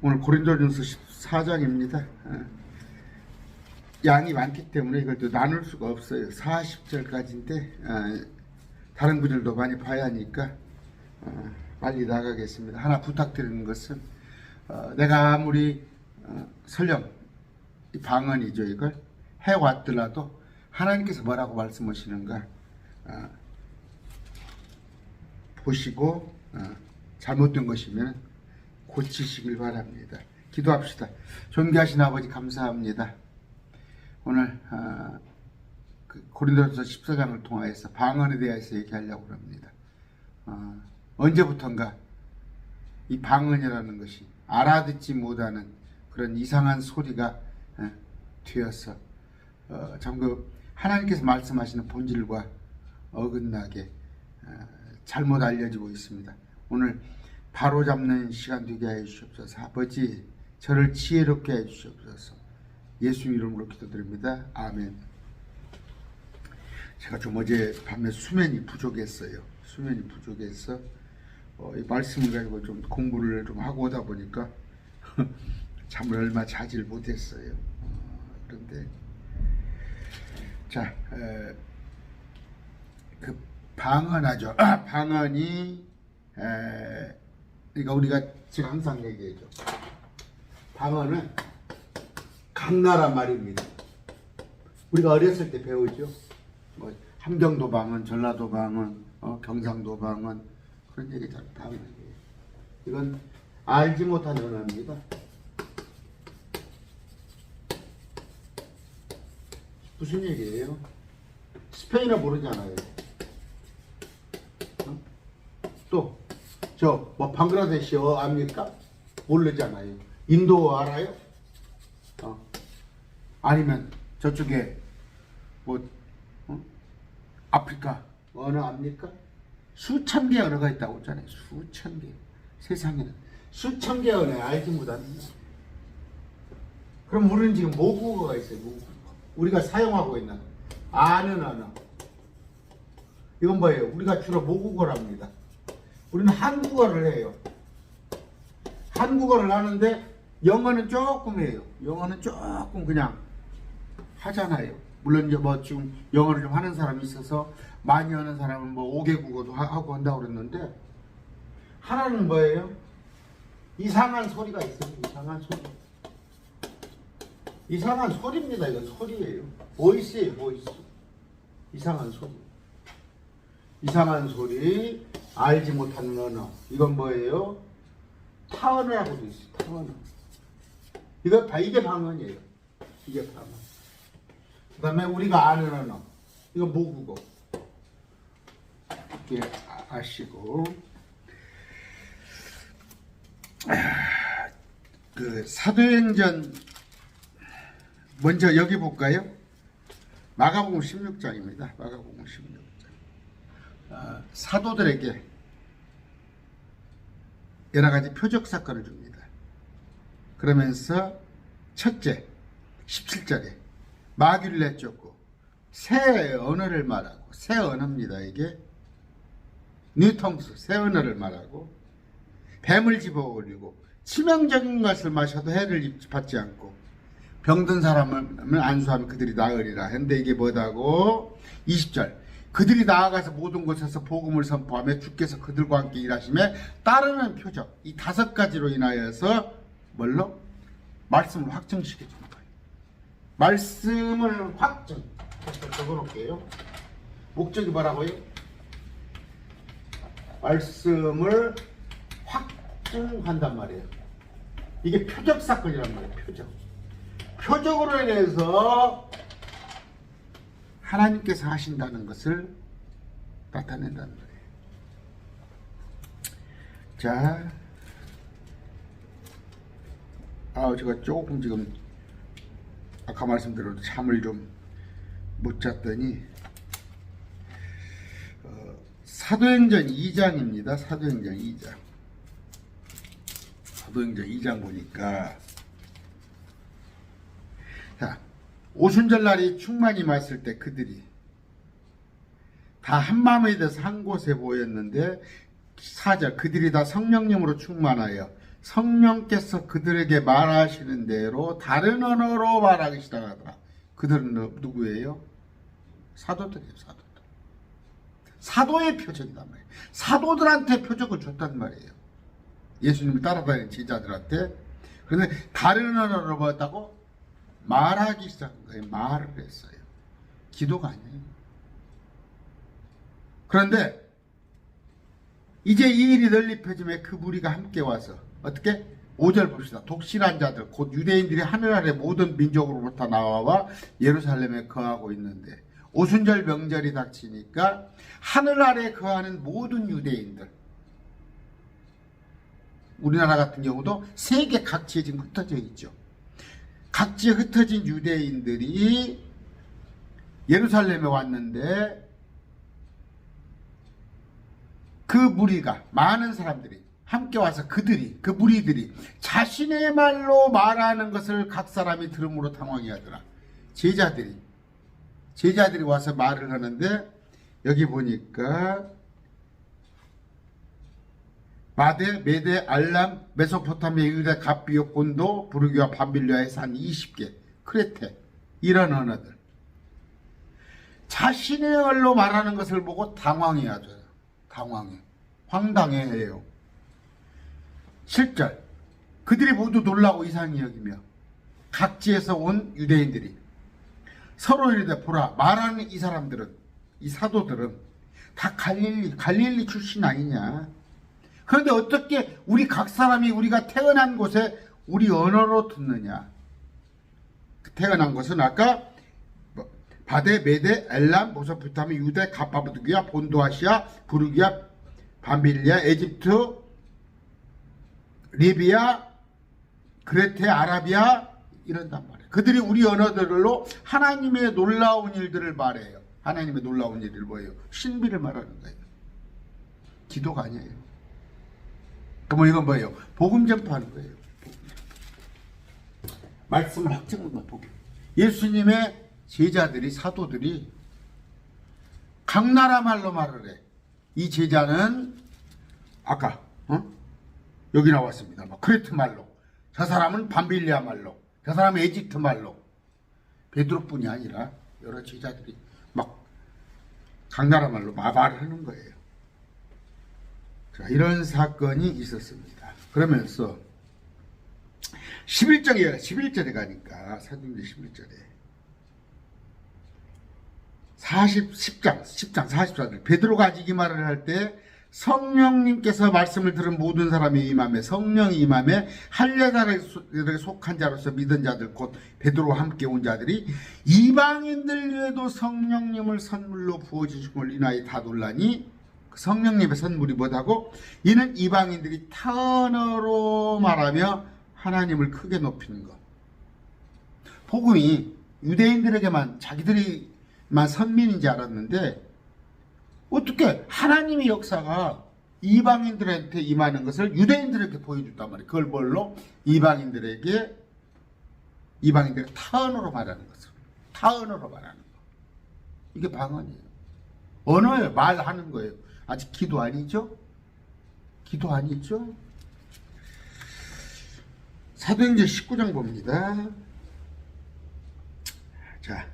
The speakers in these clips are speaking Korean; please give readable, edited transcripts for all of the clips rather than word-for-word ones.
오늘 고린도전서 14장입니다. 양이 많기 때문에 이걸 또 나눌 수가 없어요. 40절까지인데 다른 구절도 많이 봐야 하니까 빨리 나가겠습니다. 하나 부탁드리는 것은 내가 아무리 설령 이 방언이죠, 이걸 해왔더라도 하나님께서 뭐라고 말씀하시는가 보시고 잘못된 것이면 고치시길 바랍니다. 기도합시다. 존귀하신 아버지 감사합니다. 오늘 고린도전서 14장을 통하여서 방언에 대해서 얘기하려고 합니다. 언제부턴가 이 방언이라는 것이 알아듣지 못하는 그런 이상한 소리가 되어서 전부 하나님께서 말씀하시는 본질과 어긋나게 잘못 알려지고 있습니다. 오늘 바로잡는 시간 되게 해 주시옵소서. 아버지, 저를 지혜롭게 해 주시옵소서. 예수 이름으로 기도드립니다. 아멘. 제가 좀 어제 밤에 수면이 부족했어요. 수면이 부족해서 이 말씀을 가지고 좀 공부를 좀 하고 오다 보니까 잠을 얼마 자질 못했어요. 그런데 자, 그 방언하죠. 방언이 그러니까 우리가 지금 항상 얘기하죠. 방언은 강나라 말입니다. 우리가 어렸을 때 배우죠. 뭐 함경도 방언, 전라도 방언, 경상도 방언 그런 얘기 다 하는 거예요. 이건 알지 못한 언어입니다. 무슨 얘기예요? 스페인어 모르잖아요. 또 저 뭐 방글라데시어 압니까? 모르잖아요. 인도어 알아요? 아니면 저쪽에 뭐 아프리카 언어 압니까? 수천 개의 언어가 있다고 했잖아요. 수천 개. 세상에는 수천 개의 언어 알지 못합니다. 그럼 우리는 지금 모국어가 있어요. 모국어. 우리가 사용하고 있는 아는 언어. 이건 뭐예요? 우리가 주로 모국어랍니다. 우리는 한국어를 해요. 한국어를 하는데 영어는 조금 해요. 영어는 조금 그냥 하잖아요. 물론 이제 뭐 지금 영어를 좀 하는 사람이 있어서 많이 하는 사람은 뭐 5개국어도 하고 한다고 그랬는데 하나는 뭐예요? 이상한 소리가 있어요. 이상한 소리. 이상한 소리입니다. 이건 소리예요. 보이스예요. 보이스. 이상한 소리. 이상한 소리. 알지 못하는 언어. 이건 뭐예요? 타언어라고도 있어요. 타언어. 이게 방언이에요. 이게 방언. 그 다음에 우리가 아는 언어. 이거 모국어. 이렇게 아시고. 그 사도행전 먼저 여기 볼까요? 마가복음 16장입니다. 마가복음 16장. 사도들에게 여러 가지 표적 사건을 줍니다. 그러면서 첫째 17절에 마귀를 내쫓고 새 언어를 말하고 새 언어입니다. 이게 뉴통스 새 언어를 말하고 뱀을 집어올리고 치명적인 것을 마셔도 해를 받지 않고 병든 사람을 안수하면 그들이 나으리라 했는데 이게 뭐다고? 20절 그들이 나아가서 모든 곳에서 복음을 선포하며 주께서 그들과 함께 일하심에 따르는 표적 이 5가지로 인하여서 뭘로? 말씀을 확증시켜 주는 거예요. 말씀을 확증 적어놓을게요. 목적이 뭐라고요? 말씀을 확증한단 말이에요. 이게 표적 사건이란 말이에요. 표적. 표적으로 인해서 하나님께서 하신다는 것을 나타낸다는 거예요. 자, 제가 조금 지금 아까 말씀드린 잠을 좀 못 잤더니 사도행전 2장입니다. 사도행전 2장. 사도행전 2장 보니까 자, 오순절날이 충만이 임했을 때 그들이 다 한마음이 돼서 한 곳에 모였는데 4절 그들이 다 성령님으로 충만하여 성령께서 그들에게 말하시는 대로 다른 언어로 말하기 시작하더라. 그들은 누구예요? 사도들이에요. 사도들. 사도의 표적이란 말이에요. 사도들한테 표적을 줬단 말이에요. 예수님을 따라다니는 제자들한테. 그런데 다른 언어로 뭐였다고? 말하기 시작한 거예요. 말을 했어요. 기도가 아니에요. 그런데 이제 이 일이 널리 펴짐에 그 무리가 함께 와서 어떻게? 5절 봅시다. 독실한 자들 곧 유대인들이 하늘 아래 모든 민족으로부터 나와와 예루살렘에 거하고 있는데 오순절 명절이 닥치니까 하늘 아래 거하는 모든 유대인들, 우리나라 같은 경우도 세계 각지에 지금 흩어져 있죠. 각지에 흩어진 유대인들이 예루살렘에 왔는데 그 무리가, 많은 사람들이 함께 와서 그 무리들이 자신의 말로 말하는 것을 각 사람이 들음으로 당황해 하더라. 제자들이 와서 말을 하는데 여기 보니까 마대, 메대, 알람, 메소포타미아, 유다, 갑비오, 곤도, 부르기와 밤빌리아에서 한 20개, 크레테, 이런 언어들. 자신의 언어로 말하는 것을 보고 당황해 하죠. 황당해 해요. 7절, 그들이 모두 놀라고 이상히 여기며 각지에서 온 유대인들이 서로 이르되 보라, 말하는 이 사람들은, 이 사도들은 다 갈릴리 출신 아니냐. 그런데 어떻게 우리 각 사람이 우리가 태어난 곳에 우리 언어로 듣느냐. 태어난 곳은 아까 바데, 메데, 엘람, 모소포타미, 유대, 갑바도기아, 본도아시아, 부르기아, 밤빌리아, 에집트, 리비아, 그레테, 아라비아 이런단 말이에요. 그들이 우리 언어들로 하나님의 놀라운 일들을 말해요. 하나님의 놀라운 일을 뭐예요? 신비를 말하는 거예요. 기도가 아니에요. 그럼 이건 뭐예요? 복음 전파하는 거예요. 말씀을 확증하는 복음. 예수님의 제자들이, 사도들이 각 나라 말로 말을 해. 이 제자는 아까 여기 나왔습니다. 크레트 말로, 저 사람은 밤빌리아 말로, 저 사람은 에집트 말로. 베드로뿐이 아니라 여러 제자들이 막 각 나라 말로 말을 하는 거예요. 자, 이런 사건이 있었습니다. 그러면서 11절에 가니까 사도행전 11절에 10장 44절 베드로가 아직 이 말을 할 때 성령님께서 말씀을 들은 모든 사람이 임함에 성령이 임함에 할례자들에게 속한 자로서 믿은 자들 곧 베드로와 함께 온 자들이 이방인들에도 성령님을 선물로 부어주심을 인하여 다 놀라니 성령님의 선물이 뭐다고? 이는 이방인들이 타 언어로 말하며 하나님을 크게 높이는 것. 복음이 유대인들에게만 자기들이만 선민인지 알았는데 어떻게 하나님의 역사가 이방인들한테 임하는 것을 유대인들에게 보여줬단 말이에요. 그걸 뭘로? 이방인들이 타 언어로 말하는 것을. 타 언어로 말하는 것. 이게 방언이에요. 언어에 말하는 거예요. 아직 기도 아니죠? 기도 아니죠? 사도행전 19장 봅니다. 자,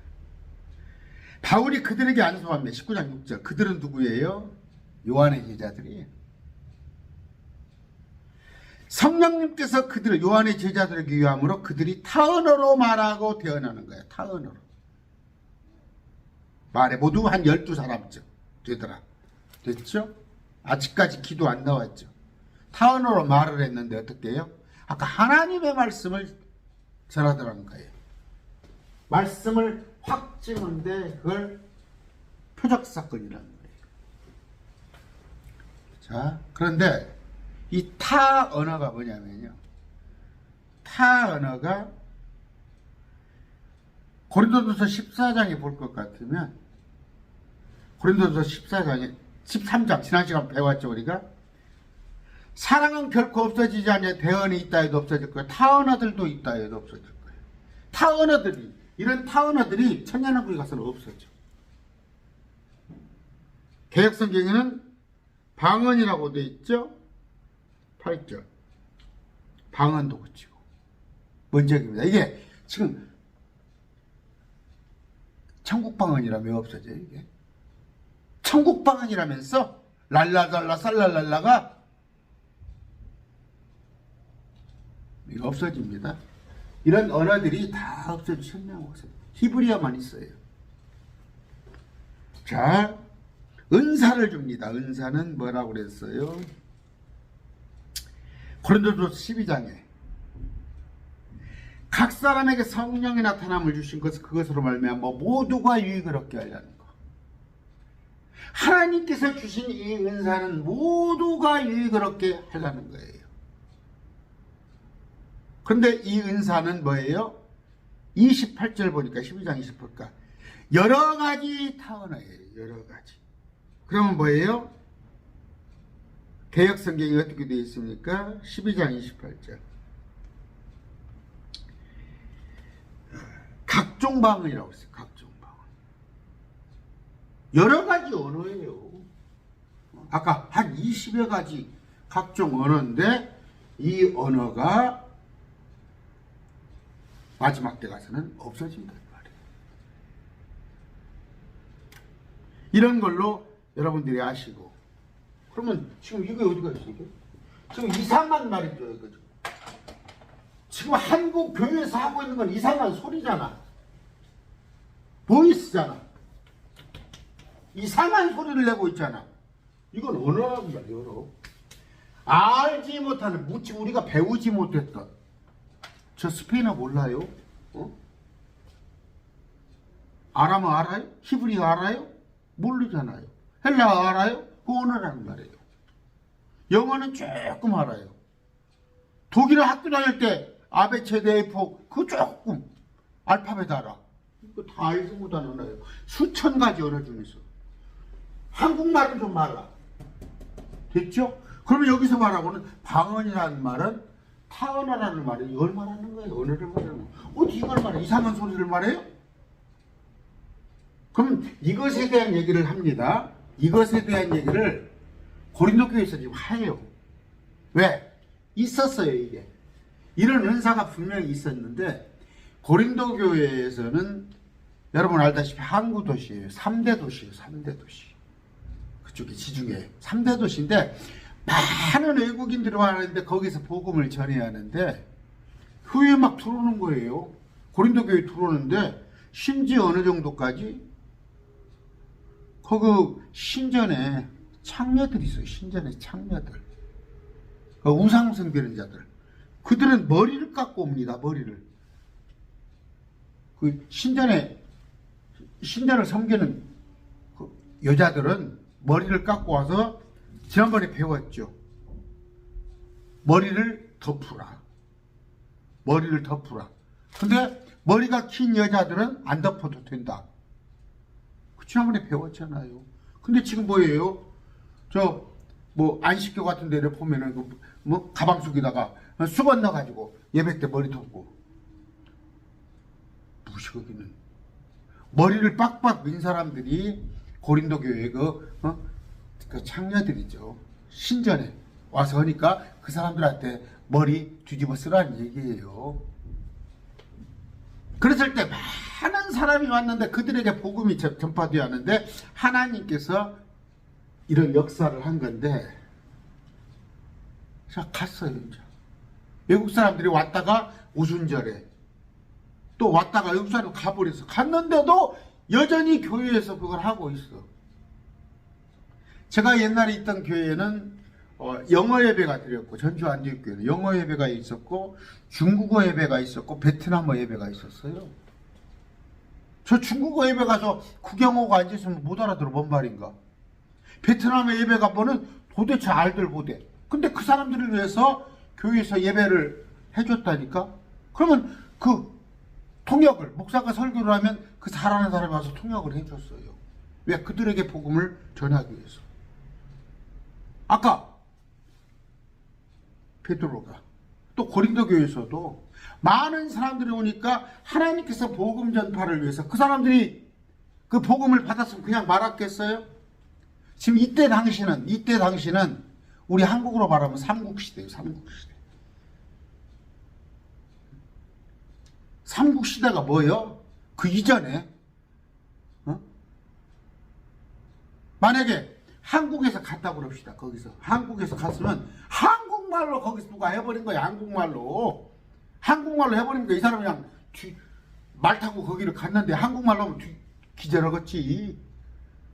바울이 그들에게 안수하며 19장 6절. 그들은 누구예요? 요한의 제자들이에요. 성령님께서 그들을 요한의 제자들에게 유함으로 그들이 타언어로 말하고 태어나는 거예요. 타언어로. 말에 모두 한 12사람쯤 되더라. 됐죠? 아직까지 기도 안 나왔죠. 타언어로 말을 했는데 어떻게 해요? 아까 하나님의 말씀을 전하더라는 거예요. 말씀을 확증하는데 그걸 표적사건이라는 거예요. 자, 그런데 이 타 언어가 뭐냐면요. 타 언어가 고린도전서 14장에 볼 것 같으면 고린도전서 13장 지난 시간 배웠죠 우리가. 사랑은 결코 없어지지 않냐. 대언이 있다 해도 없어질 거예요. 타 언어들도 있다 해도 없어질 거예요. 타 언어들이, 이런 타 언어들이 천년왕국에 가서는 없어져. 개역성경에는 방언이라고 되어 있죠. 8절. 방언도 그치고 먼저입니다. 이게 지금 천국 방언이라면 왜 없어져요? 이게 천국 방언이라면서 랄라달라 쌀랄랄라가 이거 없어집니다. 이런 언어들이 다 없어지고 천명하고 있어요. 히브리어만 있어요. 자, 은사를 줍니다. 은사는 뭐라고 그랬어요? 고린도전서 12장에 각 사람에게 성령의 나타남을 주신 것은 그것으로 말미암아 모두가 유익을 얻게 하려는 것. 하나님께서 주신 이 은사는 모두가 유익을 얻게 하려는 거예요. 그런데 이 은사는 뭐예요? 28절 보니까 12장 28절 여러 가지 타언어예요. 여러 가지. 그러면 뭐예요? 개역 성경이 어떻게 되어 있습니까? 12장 28절 각종 방언이라고 했어요. 각종 방언. 여러 가지 언어예요. 아까 한 20여 가지 각종 언어인데 이 언어가 마지막 때 가서는 없어진단 말이에요. 이런 걸로 여러분들이 아시고 그러면 지금 이게 어디가 있어? 이게? 지금 이상한 말이죠. 이거. 지금 한국 교회에서 하고 있는 건 이상한 소리잖아. 보이스잖아. 이상한 소리를 내고 있잖아. 이건 언어란 말이에요. 언어. 알지 못하는 무지 우리가 배우지 못했던 저 스페인어 몰라요? 아람어 알아요? 히브리어 알아요? 모르잖아요. 헬라어 알아요? 그 언어라는 말이에요. 영어는 조금 알아요. 독일어 학교 다닐 때 아베체데이포 그 조금 알파벳 알아. 이거 다 알지 못하는 언어예요. 수천 가지 언어 중에서 한국말은 좀 알아. 됐죠? 그러면 여기서 말하고는 방언이라는 말은 타언어라는 말은 이걸 말하는 거예요. 언어를 말하는 거예요. 어디 이걸 말해? 이상한 소리를 말해요? 그럼 이것에 대한 얘기를 합니다. 이것에 대한 얘기를 고린도 교회에서 지금 해요. 왜? 있었어요, 이게. 이런 은사가 분명히 있었는데 고린도 교회에서는 여러분 알다시피 항구 도시예요. 3대 도시예요. 3대 도시. 그쪽이 지중해 3대 도시인데 많은 외국인들이 와는데 거기서 복음을 전해야 하는데 후에 막 들어오는 거예요. 고린도 교회 들어오는데 심지어 어느 정도까지 거기 신전에 창녀들이 있어요. 신전에 창녀들. 그 우상 숭배하는 자들. 그들은 머리를 깎고 옵니다. 머리를. 그 신전을 섬기는 그 여자들은 머리를 깎고 와서 지난번에 배웠죠. 머리를 덮으라. 머리를 덮으라. 근데 머리가 긴 여자들은 안 덮어도 된다. 그 지난번에 배웠잖아요. 근데 지금 뭐예요? 안식교 같은 데를 보면은 가방 속에다가 수건 넣어가지고 예배 때 머리 덮고. 무시거기는. 머리를 빡빡 민 사람들이 고린도 교회 그 창녀들이죠. 신전에 와서 하니까 그 사람들한테 머리 뒤집어 쓰라는 얘기예요. 그랬을 때 많은 사람이 왔는데 그들에게 복음이 전파되어야 하는데 하나님께서 이런 역사를 한 건데 자 갔어요. 이제. 외국 사람들이 왔다가 오순절에 또 왔다가 외국 사람이 가버렸어. 갔는데도 여전히 교회에서 그걸 하고 있어. 제가 옛날에 있던 교회에는 영어 예배가 드렸고 전주 안디옥교회는 영어 예배가 있었고 중국어 예배가 있었고 베트남어 예배가 있었어요. 저 중국어 예배 가서 구경하고 앉아있으면 못 알아들어. 뭔 말인가. 베트남어 예배 가보면 도대체 알들 못해. 근데 그 사람들을 위해서 교회에서 예배를 해줬다니까. 그러면 그 통역을 목사가 설교를 하면 그 잘하는 사람이 와서 통역을 해줬어요. 왜? 그들에게 복음을 전하기 위해서. 아까 베드로가 또 고린도 교회에서도 많은 사람들이 오니까 하나님께서 복음 전파를 위해서 그 사람들이 그 복음을 받았으면 그냥 말았겠어요? 지금 이때 당시는 우리 한국으로 말하면 삼국시대예요. 삼국시대. 삼국시대가 뭐요? 그 이전에 만약에 한국에서 갔다고 그럽시다. 거기서 한국에서 갔으면 한국말로 거기서 누가 해버린 거야. 한국말로 해버리니까 이 사람이 그냥 말 타고 거기를 갔는데 한국말로 하면 기절하겠지.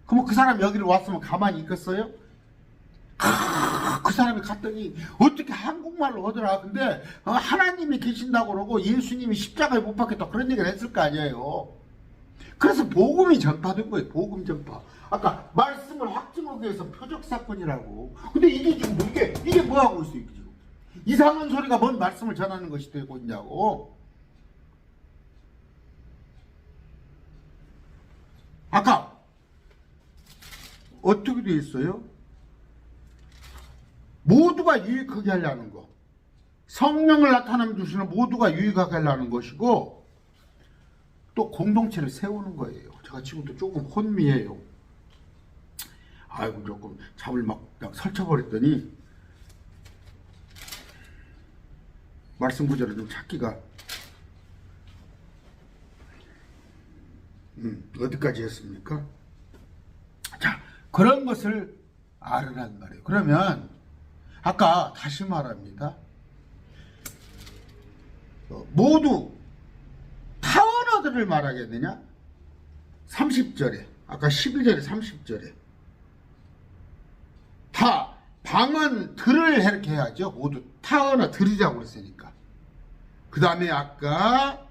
그럼 그 사람이 여기를 왔으면 가만히 있겠어요? 그 사람이 갔더니 어떻게 한국말로 하더라. 근데 하나님이 계신다고 그러고 예수님이 십자가에 못 박혔다 그런 얘기를 했을 거 아니에요. 그래서 복음이 전파된 거예요. 복음 전파. 아까 말씀을 확증하기 위해서 표적 사건이라고. 근데 이게 지금 이게 뭐 하고 있어요? 지금 이상한 소리가 뭔 말씀을 전하는 것이 되고 있냐고. 아까 어떻게 돼 있어요? 모두가 유익하게 하려는 거. 성령을 나타내면 주시는 모두가 유익하게 하려는 것이고 또 공동체를 세우는 거예요. 제가 지금도 조금 혼미해요. 아이고 조금 잠을 막 설쳐버렸더니 말씀 구절을 좀 찾기가 어디까지 했습니까? 자, 그런 것을 알으란 말이에요. 그러면 아까 다시 말합니다. 모두 타 언어들을 말하게 되냐? 30절에 아까 11절에 30절에 다 방언들을 이렇게 해야죠. 모두 타 언어 들으자고 그랬으니까. 그 다음에 아까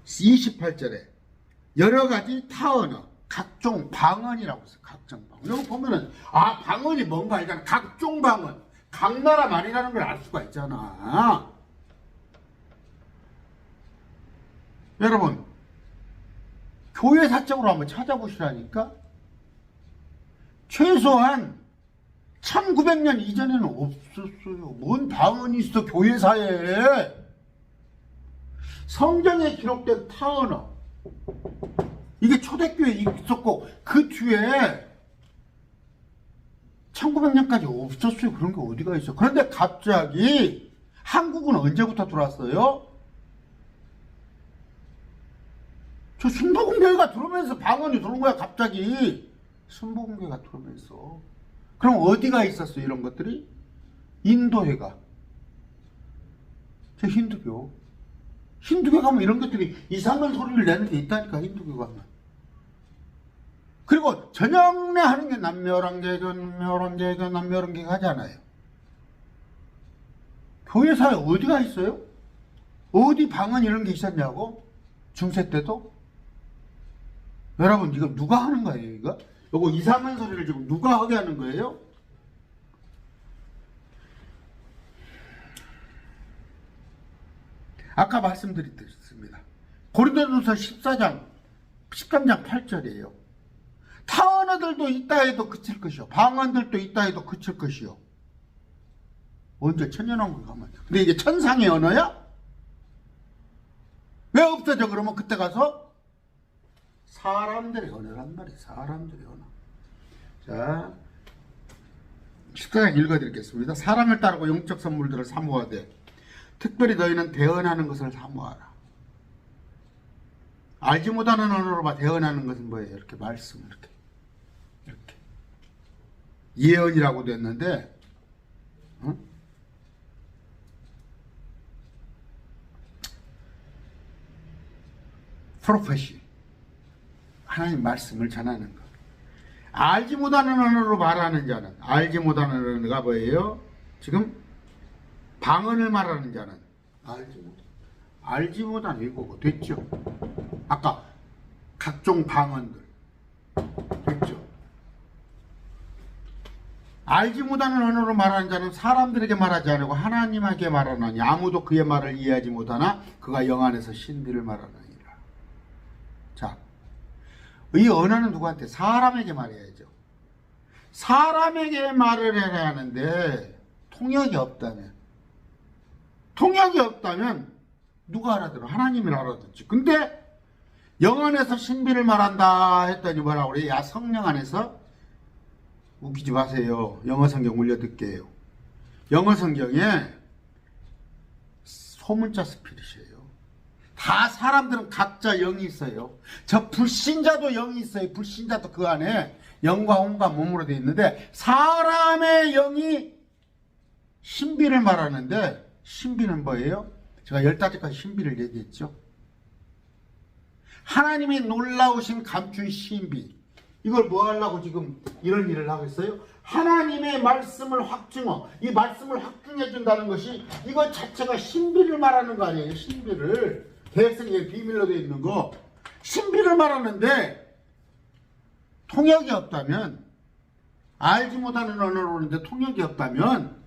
28절에 여러 가지 타 언어 각종 방언이라고 했어요. 각종 방언. 여기 보면은 방언이 뭔가 알잖아. 각종 방언. 각 나라 말이라는 걸 알 수가 있잖아. 여러분 교회 사적으로 한번 찾아보시라니까. 최소한 1900년 이전에는 없었어요. 뭔 방언이 있어 교회사에. 성경에 기록된 타 언어 이게 초대교회에 있었고 그 뒤에 1900년까지 없었어요. 그런 게 어디가 있어. 그런데 갑자기 한국은 언제부터 들어왔어요? 저 순복음교회가 들어오면서 방언이 들어온 거야. 갑자기 순복음교회가 들어오면서. 그럼 어디가 있었어 이런 것들이? 인도회가. 저 힌두교 가면 이런 것들이 이상한 소리를 내는 게 있다니까. 힌두교 가면. 그리고 저녁내 하는 게 남묘랑개교 하잖아요. 교회사에 어디가 있어요? 어디 방언 이런 게 있었냐고? 중세 때도? 여러분 이거 누가 하는 거예요 이거? 이거 이상한 소리를 지금 누가 하게 하는 거예요? 아까 말씀드렸습니다. 고린도전서 13장 8절이에요. 타 언어들도 있다 해도 그칠 것이요. 방언들도 있다 해도 그칠 것이요. 언제 천년왕국 가면. 근데 이게 천상의 언어야? 왜 없어져 그러면 그때 가서? 사람들의 언어란 말이에요. 사람들의 언어. 자, 14장 읽어드리겠습니다. 사랑을 따르고 영적 선물들을 사모하되 특별히 너희는 대언하는 것을 사모하라. 알지 못하는 언어로 대언하는 것은 뭐예요? 이렇게 말씀 이렇게 예언이라고 됐는데 프로페시 하나님 말씀을 전하는 것. 알지 못하는 언어로 말하는 자는 알지 못하는 언어가 뭐예요? 지금 방언을 말하는 자는 알지 못하는 이거고 됐죠? 아까 각종 방언들 됐죠? 알지 못하는 언어로 말하는 자는 사람들에게 말하지 않고 하나님에게 말하나니 아무도 그의 말을 이해하지 못하나 그가 영 안에서 신비를 말하느니라. 자, 이 언어는 누구한테? 사람에게 말해야죠. 사람에게 말을 해야 하는데 통역이 없다면 누가 알아들어? 하나님이 알아듣지. 근데 영 안에서 신비를 말한다 했더니 뭐라고 그래? 야, 성령 안에서 웃기지 마세요. 영어 성경 올려드릴게요. 영어 성경에 소문자 스피릿이에요. 다 사람들은 각자 영이 있어요. 저 불신자도 영이 있어요. 불신자도 그 안에 영과 혼과 몸으로 되어 있는데, 사람의 영이 신비를 말하는데, 신비는 뭐예요? 제가 15가지 신비를 얘기했죠. 하나님이 놀라우신 감춘 신비, 이걸 뭐 하려고 지금 이런 일을 하고 있어요? 하나님의 말씀을 확증어, 이 말씀을 확증해 준다는 것이 이것 자체가 신비를 말하는 거 아니에요. 신비를, 대성의 비밀로 되어 있는 거, 신비를 말하는데 통역이 없다면, 알지 못하는 언어로 오는데 통역이 없다면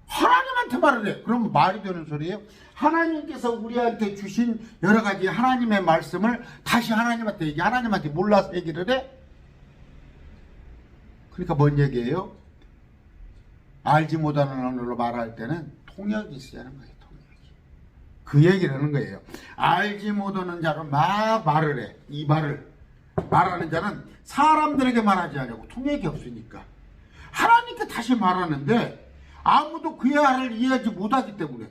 하나님한테 말을 해. 그러면 말이 되는 소리예요? 하나님께서 우리한테 주신 여러 가지 하나님의 말씀을 다시 하나님한테 얘기, 하나님한테 몰라서 얘기를 해? 그러니까 뭔 얘기예요? 알지 못하는 언어로 말할 때는 통역이 있어야 하는 거예요. 통역이. 그 얘기를 하는 거예요. 알지 못하는 자로 막 말을 해. 이 말을 말하는 자는 사람들에게 말하지 않냐고. 통역이 없으니까. 하나님께 다시 말하는데 아무도 그의 말을 이해하지 못하기 때문에,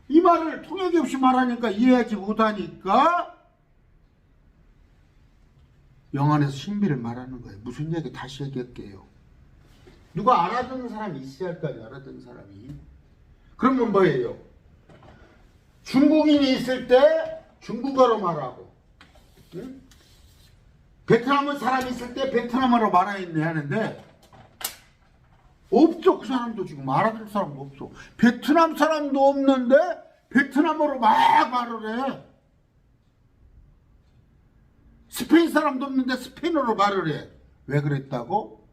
이 말을 통역이 없이 말하니까 이해하지 못하니까 영 안에서 신비를 말하는 거예요. 무슨 얘기 다시 얘기할게요. 누가 알아듣는 사람이 있어야 할 거 아니에요. 알아듣는 사람이. 그러면 뭐예요? 중국인이 있을 때 중국어로 말하고, 응? 베트남 사람이 있을 때 베트남어로 말하겠네 하는데 없죠. 그 사람도 지금 알아들 사람도 없어. 베트남 사람도 없는데 베트남어로 막 말을 해. 스페인 사람도 없는데 스페인어로 말을 해. 왜 그랬다고?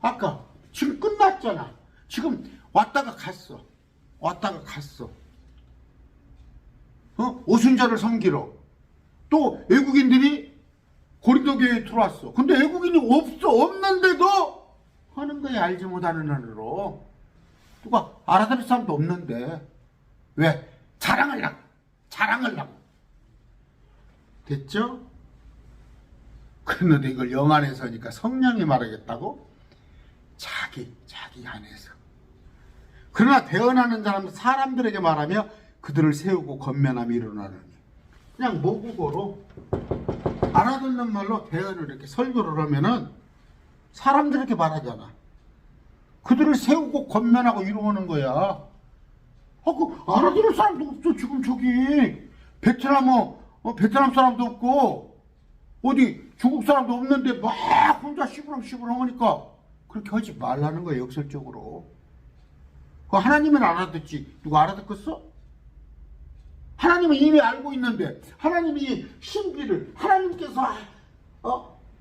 아까 지금 끝났잖아. 지금 왔다가 갔어. 왔다가 갔어. 오순절을 섬기러. 또 외국인들이 고린도 교회에 들어왔어. 근데 외국인이 없는데도 하는 거야. 알지 못하는 언어로. 누가 알아들을 사람도 없는데. 왜? 자랑하려고. 됐죠? 그런데 이걸 영 안에서 하니까 성령이 말하겠다고? 자기 안에서. 그러나 대언하는 사람은 사람들에게 말하며 그들을 세우고 권면함이 일어나느니. 그냥 모국어로 알아듣는 말로 대언을 이렇게 설교를 하면은 사람들에게 말하잖아. 그들을 세우고 권면하고 이루는 거야. 그 알아들을 사람도 없어. 지금 저기 베트남 사람도 없고 어디 중국 사람도 없는데 막 혼자 시부렁시부렁 하니까 그렇게 하지 말라는 거예요. 역설적으로. 그 하나님은 알아듣지. 누가 알아듣겠어? 하나님은 이미 알고 있는데, 하나님이 신비를, 하나님께서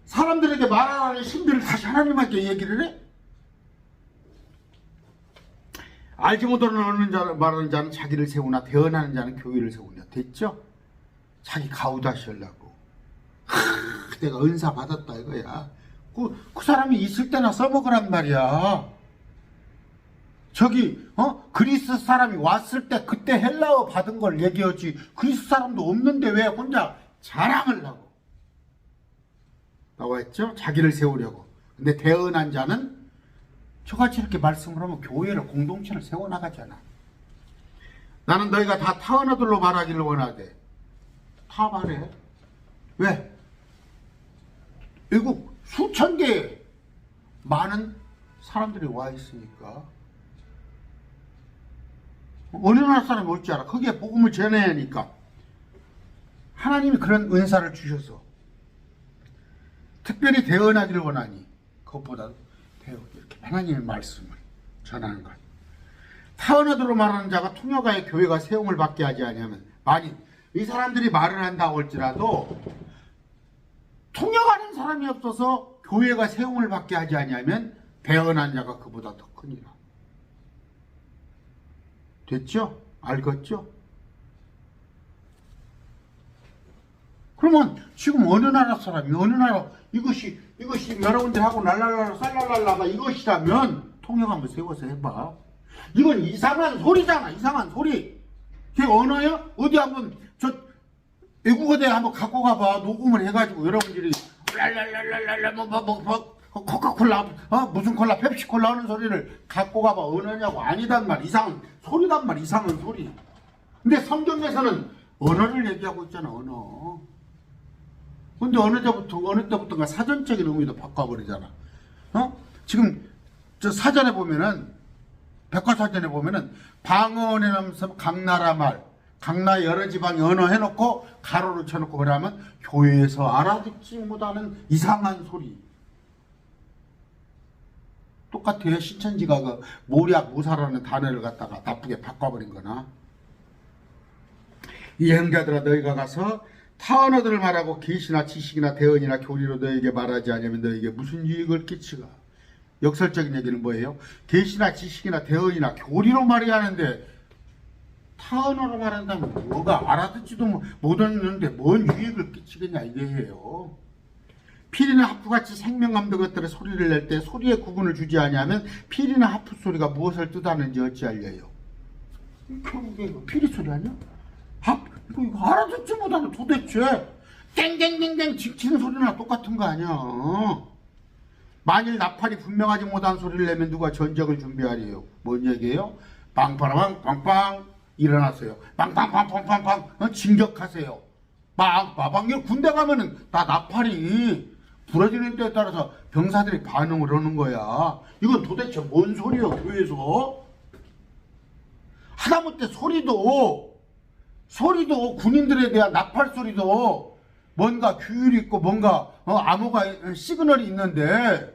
사람들에게 말하라는 신비를 다시 하나님한테 얘기를 해? 알지 못하는 말하는 자는 자기를 세우나 대언하는 자는 교회를 세우냐. 됐죠? 자기 가우다시 하려고. 내가 은사 받았다 이거야. 그 사람이 있을 때나 써먹으란 말이야. 저기 그리스 사람이 왔을 때 그때 헬라어 받은 걸 얘기하지. 그리스 사람도 없는데 왜 혼자 자랑하려고. 나와있죠? 자기를 세우려고. 근데 대언한 자는 저같이 이렇게 말씀을 하면 교회를, 공동체를 세워나가잖아. 나는 너희가 다 타언어들로 말하기를 원하되. 다 말해. 왜? 외국 수천 개의 많은 사람들이 와 있으니까. 어느 나라 사람이 올 줄 알아? 거기에 복음을 전해야 하니까. 하나님이 그런 은사를 주셔서 특별히 대언하기를 원하니 그것보다 이렇게 하나님의 말씀을 전하는 것. 타언어들로 말하는 자가 통역하여 교회가 세움을 받게 하지 아니하면, 만일 이 사람들이 말을 한다고 할지라도 통역하는 사람이 없어서 교회가 세움을 받게 하지 아니하면 대언한 자가 그보다 더 크니라. 됐죠? 알겠죠? 그러면 지금 어느 나라 사람이, 어느 나라 이것이 여러 군데 하고 날랄랄라 쌀랄랄라가 이것이라면 통역 한번 세워서 해봐. 이건 이상한 소리잖아. 이상한 소리. 그게 언어야? 어디 한번 저 외국어대 한번 갖고 가봐. 녹음을 해가지고 여러분들이 랄랄랄랄랄라 코카콜라 무슨 콜라 펩시콜라 하는 소리를 갖고 가봐. 언어냐고. 아니단 말. 이상한 소리단 말. 이상한 소리. 근데 성경에서는 언어를 얘기하고 있잖아, 언어. 근데 어느 때부터가 사전적인 의미도 바꿔버리잖아. 지금 저 사전에 보면은, 백과사전에 보면은 방언에 나면서 각 나라 말, 각 나라 여러 지방의 언어 해놓고 가로를 쳐놓고 그러면 교회에서 알아듣지 못하는 이상한 소리. 똑같아요. 신천지가 그 모략 무사라는 단어를 갖다가 나쁘게 바꿔버린 거나. 이 형제들아, 너희가 가서 타 언어들을 말하고 계시나 지식이나 대언이나 교리로 너에게 말하지 않으면 너에게 무슨 유익을 끼치가. 역설적인 얘기는 뭐예요? 계시나 지식이나 대언이나 교리로 말해야 하는데 타 언어로 말한다면 뭐가 알아듣지도 못하는데 뭔 유익을 끼치겠냐 이게예요. 필이나 하프같이 생명감도 것들의 소리를 낼 때 소리의 구분을 주지 아니하면 필이나 하프 소리가 무엇을 뜻하는지 어찌알려요? 이거 필이 소리 아니야? 이거 알아듣지 못하는 도대체 땡땡땡땡 치는 소리나 똑같은 거 아니야. 만일 나팔이 분명하지 못한 소리를 내면 누가 전적을 준비하리요? 뭔 얘기예요? 빵빵빵 빵빵 일어나세요. 빵빵빵빵빵빵 진격하세요. 빵빵빵 군대 가면은 다 나팔이 부러지는 때에 따라서 병사들이 반응을 하는 거야. 이건 도대체 뭔 소리야 교회에서? 하다못해 소리도 군인들에 대한 나팔 소리도 뭔가 규율이 있고 뭔가 암호가 시그널이 있는데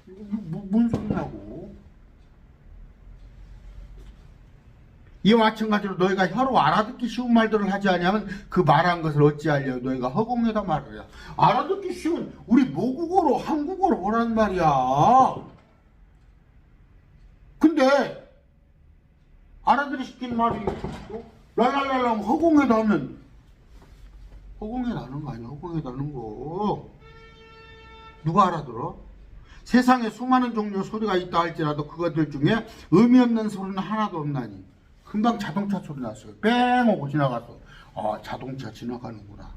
뭔 소리냐고. 이와 마찬가지로 너희가 혀로 알아듣기 쉬운 말들을 하지 아니하면 그 말한 것을 어찌하려 너희가 허공에다 말하랴. 알아듣기 쉬운 우리 모국어로 한국어로 뭐라는 말이야. 근데 알아들이 시킨 말이 랄랄랄라 허공에다 하면 허공에다 하는 거 아니야. 허공에다 하는 거 누가 알아들어? 세상에 수많은 종류의 소리가 있다 할지라도 그것들 중에 의미 없는 소리는 하나도 없나니. 금방 자동차 소리 났어요. 뺑 오고 지나갔어. 자동차 지나가는구나.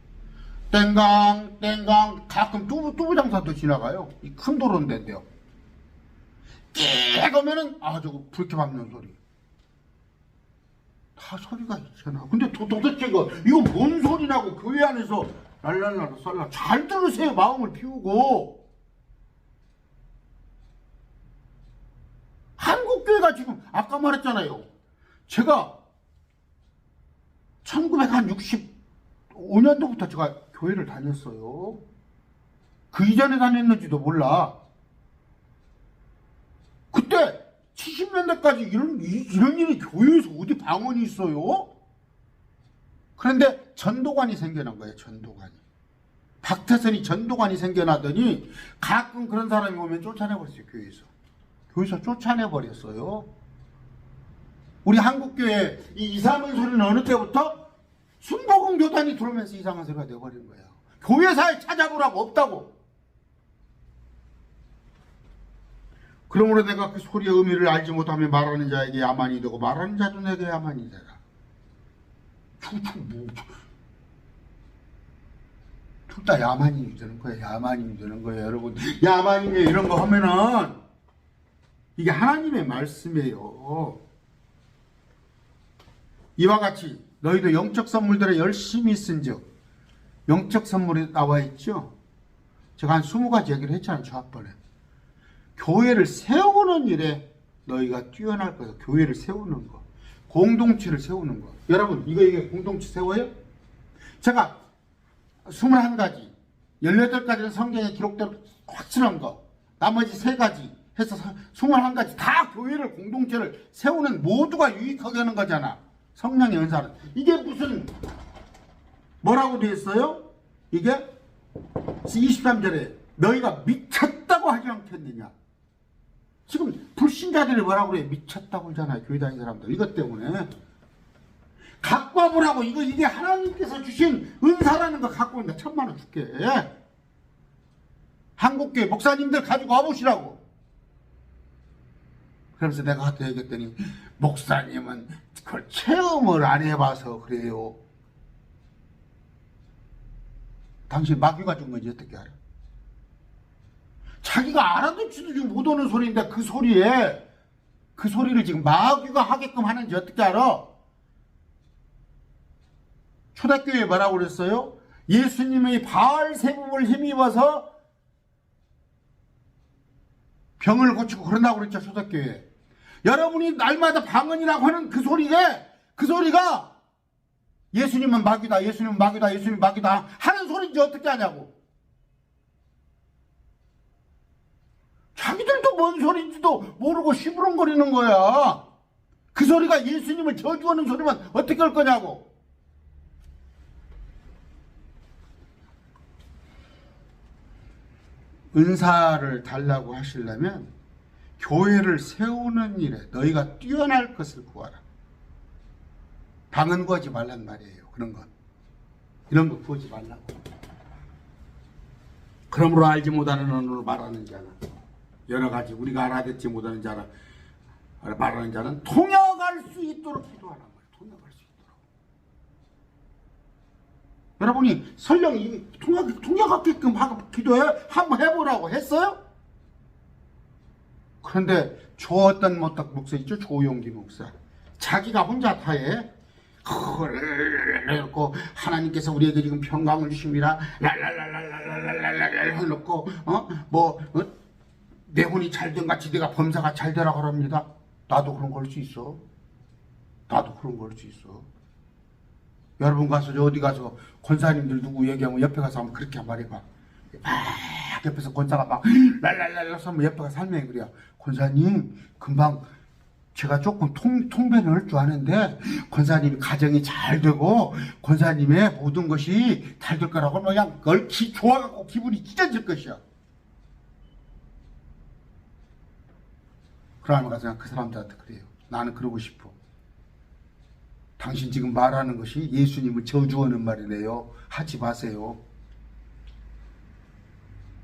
땡강 땡강. 가끔 뚜부 장사도 지나가요. 이 큰 도로인데요. 깨 오면은 저거 불켜 밟는 소리. 다 소리가 있잖아. 근데 도대체 이거 뭔 소리라고 교회 안에서 랄랄랄라 쌀라. 잘 들으세요. 마음을 피우고. 한국교회가 지금 아까 말했잖아요. 제가 1965년도부터 제가 교회를 다녔어요. 그 이전에 다녔는지도 몰라. 그때 70년대까지 이런 일이 교회에서 어디 방언이 있어요? 그런데 전도관이 생겨난 거예요. 전도관이. 박태선이 전도관이 생겨나더니 가끔 그런 사람이 오면 쫓아내버렸어요. 교회에서 쫓아내버렸어요. 우리 한국교회 이 이상한 소리는 어느 때부터 순복음 교단이 들어오면서 이상한 소리가 되어버린 거예요. 교회사에 찾아보라고 없다고. 그러므로 내가 그 소리의 의미를 알지 못하면 말하는 자에게 야만이 되고 말하는 자도 내게 야만이 되라. 둘 다 야만이 되는 거예요. 야만이 되는 거예요. 여러분 야만이네 이런 거 하면은 이게 하나님의 말씀이에요. 이와 같이 너희도 영적 선물들에 열심히 쓴즉 영적 선물이 나와 있죠. 제가 한 20가지 얘기를 했잖아요. 저 앞번에. 교회를 세우는 일에 너희가 뛰어날 거예요. 교회를 세우는 거. 공동체를 세우는 거. 여러분 이게 공동체 세워요? 제가 21가지 18가지는 성경에 기록대로 확실한 거 나머지 3가지 해서 21가지 다 교회를 공동체를 세우는 모두가 유익하게 하는 거잖아. 성령의 은사는. 이게 무슨 뭐라고 되어 있어요? 이게 23절에 너희가 미쳤다고 하지 않겠느냐. 지금 불신자들이 뭐라고 그래? 미쳤다고 하잖아요. 교회 다니는 사람들. 이것 때문에 갖고 와보라고. 이게 하나님께서 주신 은사라는 거 갖고 온다. 1000만 원 줄게. 한국교회 목사님들 가지고 와보시라고. 그래서 내가 그때 얘기했더니 목사님은 그걸 체험을 안 해봐서 그래요. 당신 마귀가 준 건지 어떻게 알아? 자기가 알아듣지도 지금 못하는 소리인데 그 소리를 지금 마귀가 하게끔 하는지 어떻게 알아? 초대교회에 뭐라고 그랬어요? 예수님의 바알세붐을 힘입어서 병을 고치고 그런다고 그랬죠. 초대교회. 여러분이 날마다 방언이라고 하는 그 소리가 예수님은 마귀다, 예수님은 마귀다, 예수님은 마귀다 하는 소리인지 어떻게 하냐고. 자기들도 뭔 소리인지도 모르고 시부렁거리는 거야. 그 소리가 예수님을 저주하는 소리만 어떻게 할 거냐고. 은사를 달라고 하시려면 교회를 세우는 일에 너희가 뛰어날 것을 구하라. 방언 구하지 말란 말이에요. 그런 것. 이런 거 구하지 말라고. 그러므로 알지 못하는 언어로 말하는 자는, 여러 가지 우리가 알아듣지 못하는 자는, 말하는 자는 통역할 수 있도록 기도하란 말이에요. 통역할 수 있도록. 여러분이 설령 통역하게끔 하고 기도해 한번 해보라고 했어요? 그런데 저 어떤 목사 있죠? 조용기 목사. 자기가 혼자 다해. 그래놓고 하나님께서 우리에게 지금 평강을 주십니다. 랄랄랄랄랄랄랄랄랄 해놓고 내 혼이 잘된 같이 내가 범사가 잘 되라고 합니다. 나도 그런 거 할 수 있어. 나도 그런 거 할 수 있어. 여러분 가서 어디 가서 권사님들 누구 얘기하면 옆에 가서 한번 그렇게 말해봐. 막 옆에서 권사가 막 랄랄랄랄 하면 옆에 가서 설명해. 그래요. 권사님 금방 제가 조금 통변을 할 줄 아는데 권사님 가정이 잘 되고 권사님의 모든 것이 잘 될 거라고 그냥 얽히 좋아갖고 기분이 찢어질 것이야. 그러면 가서 그 사람들한테 그래요. 나는 그러고 싶어. 당신 지금 말하는 것이 예수님을 저주하는 말이래요. 하지 마세요.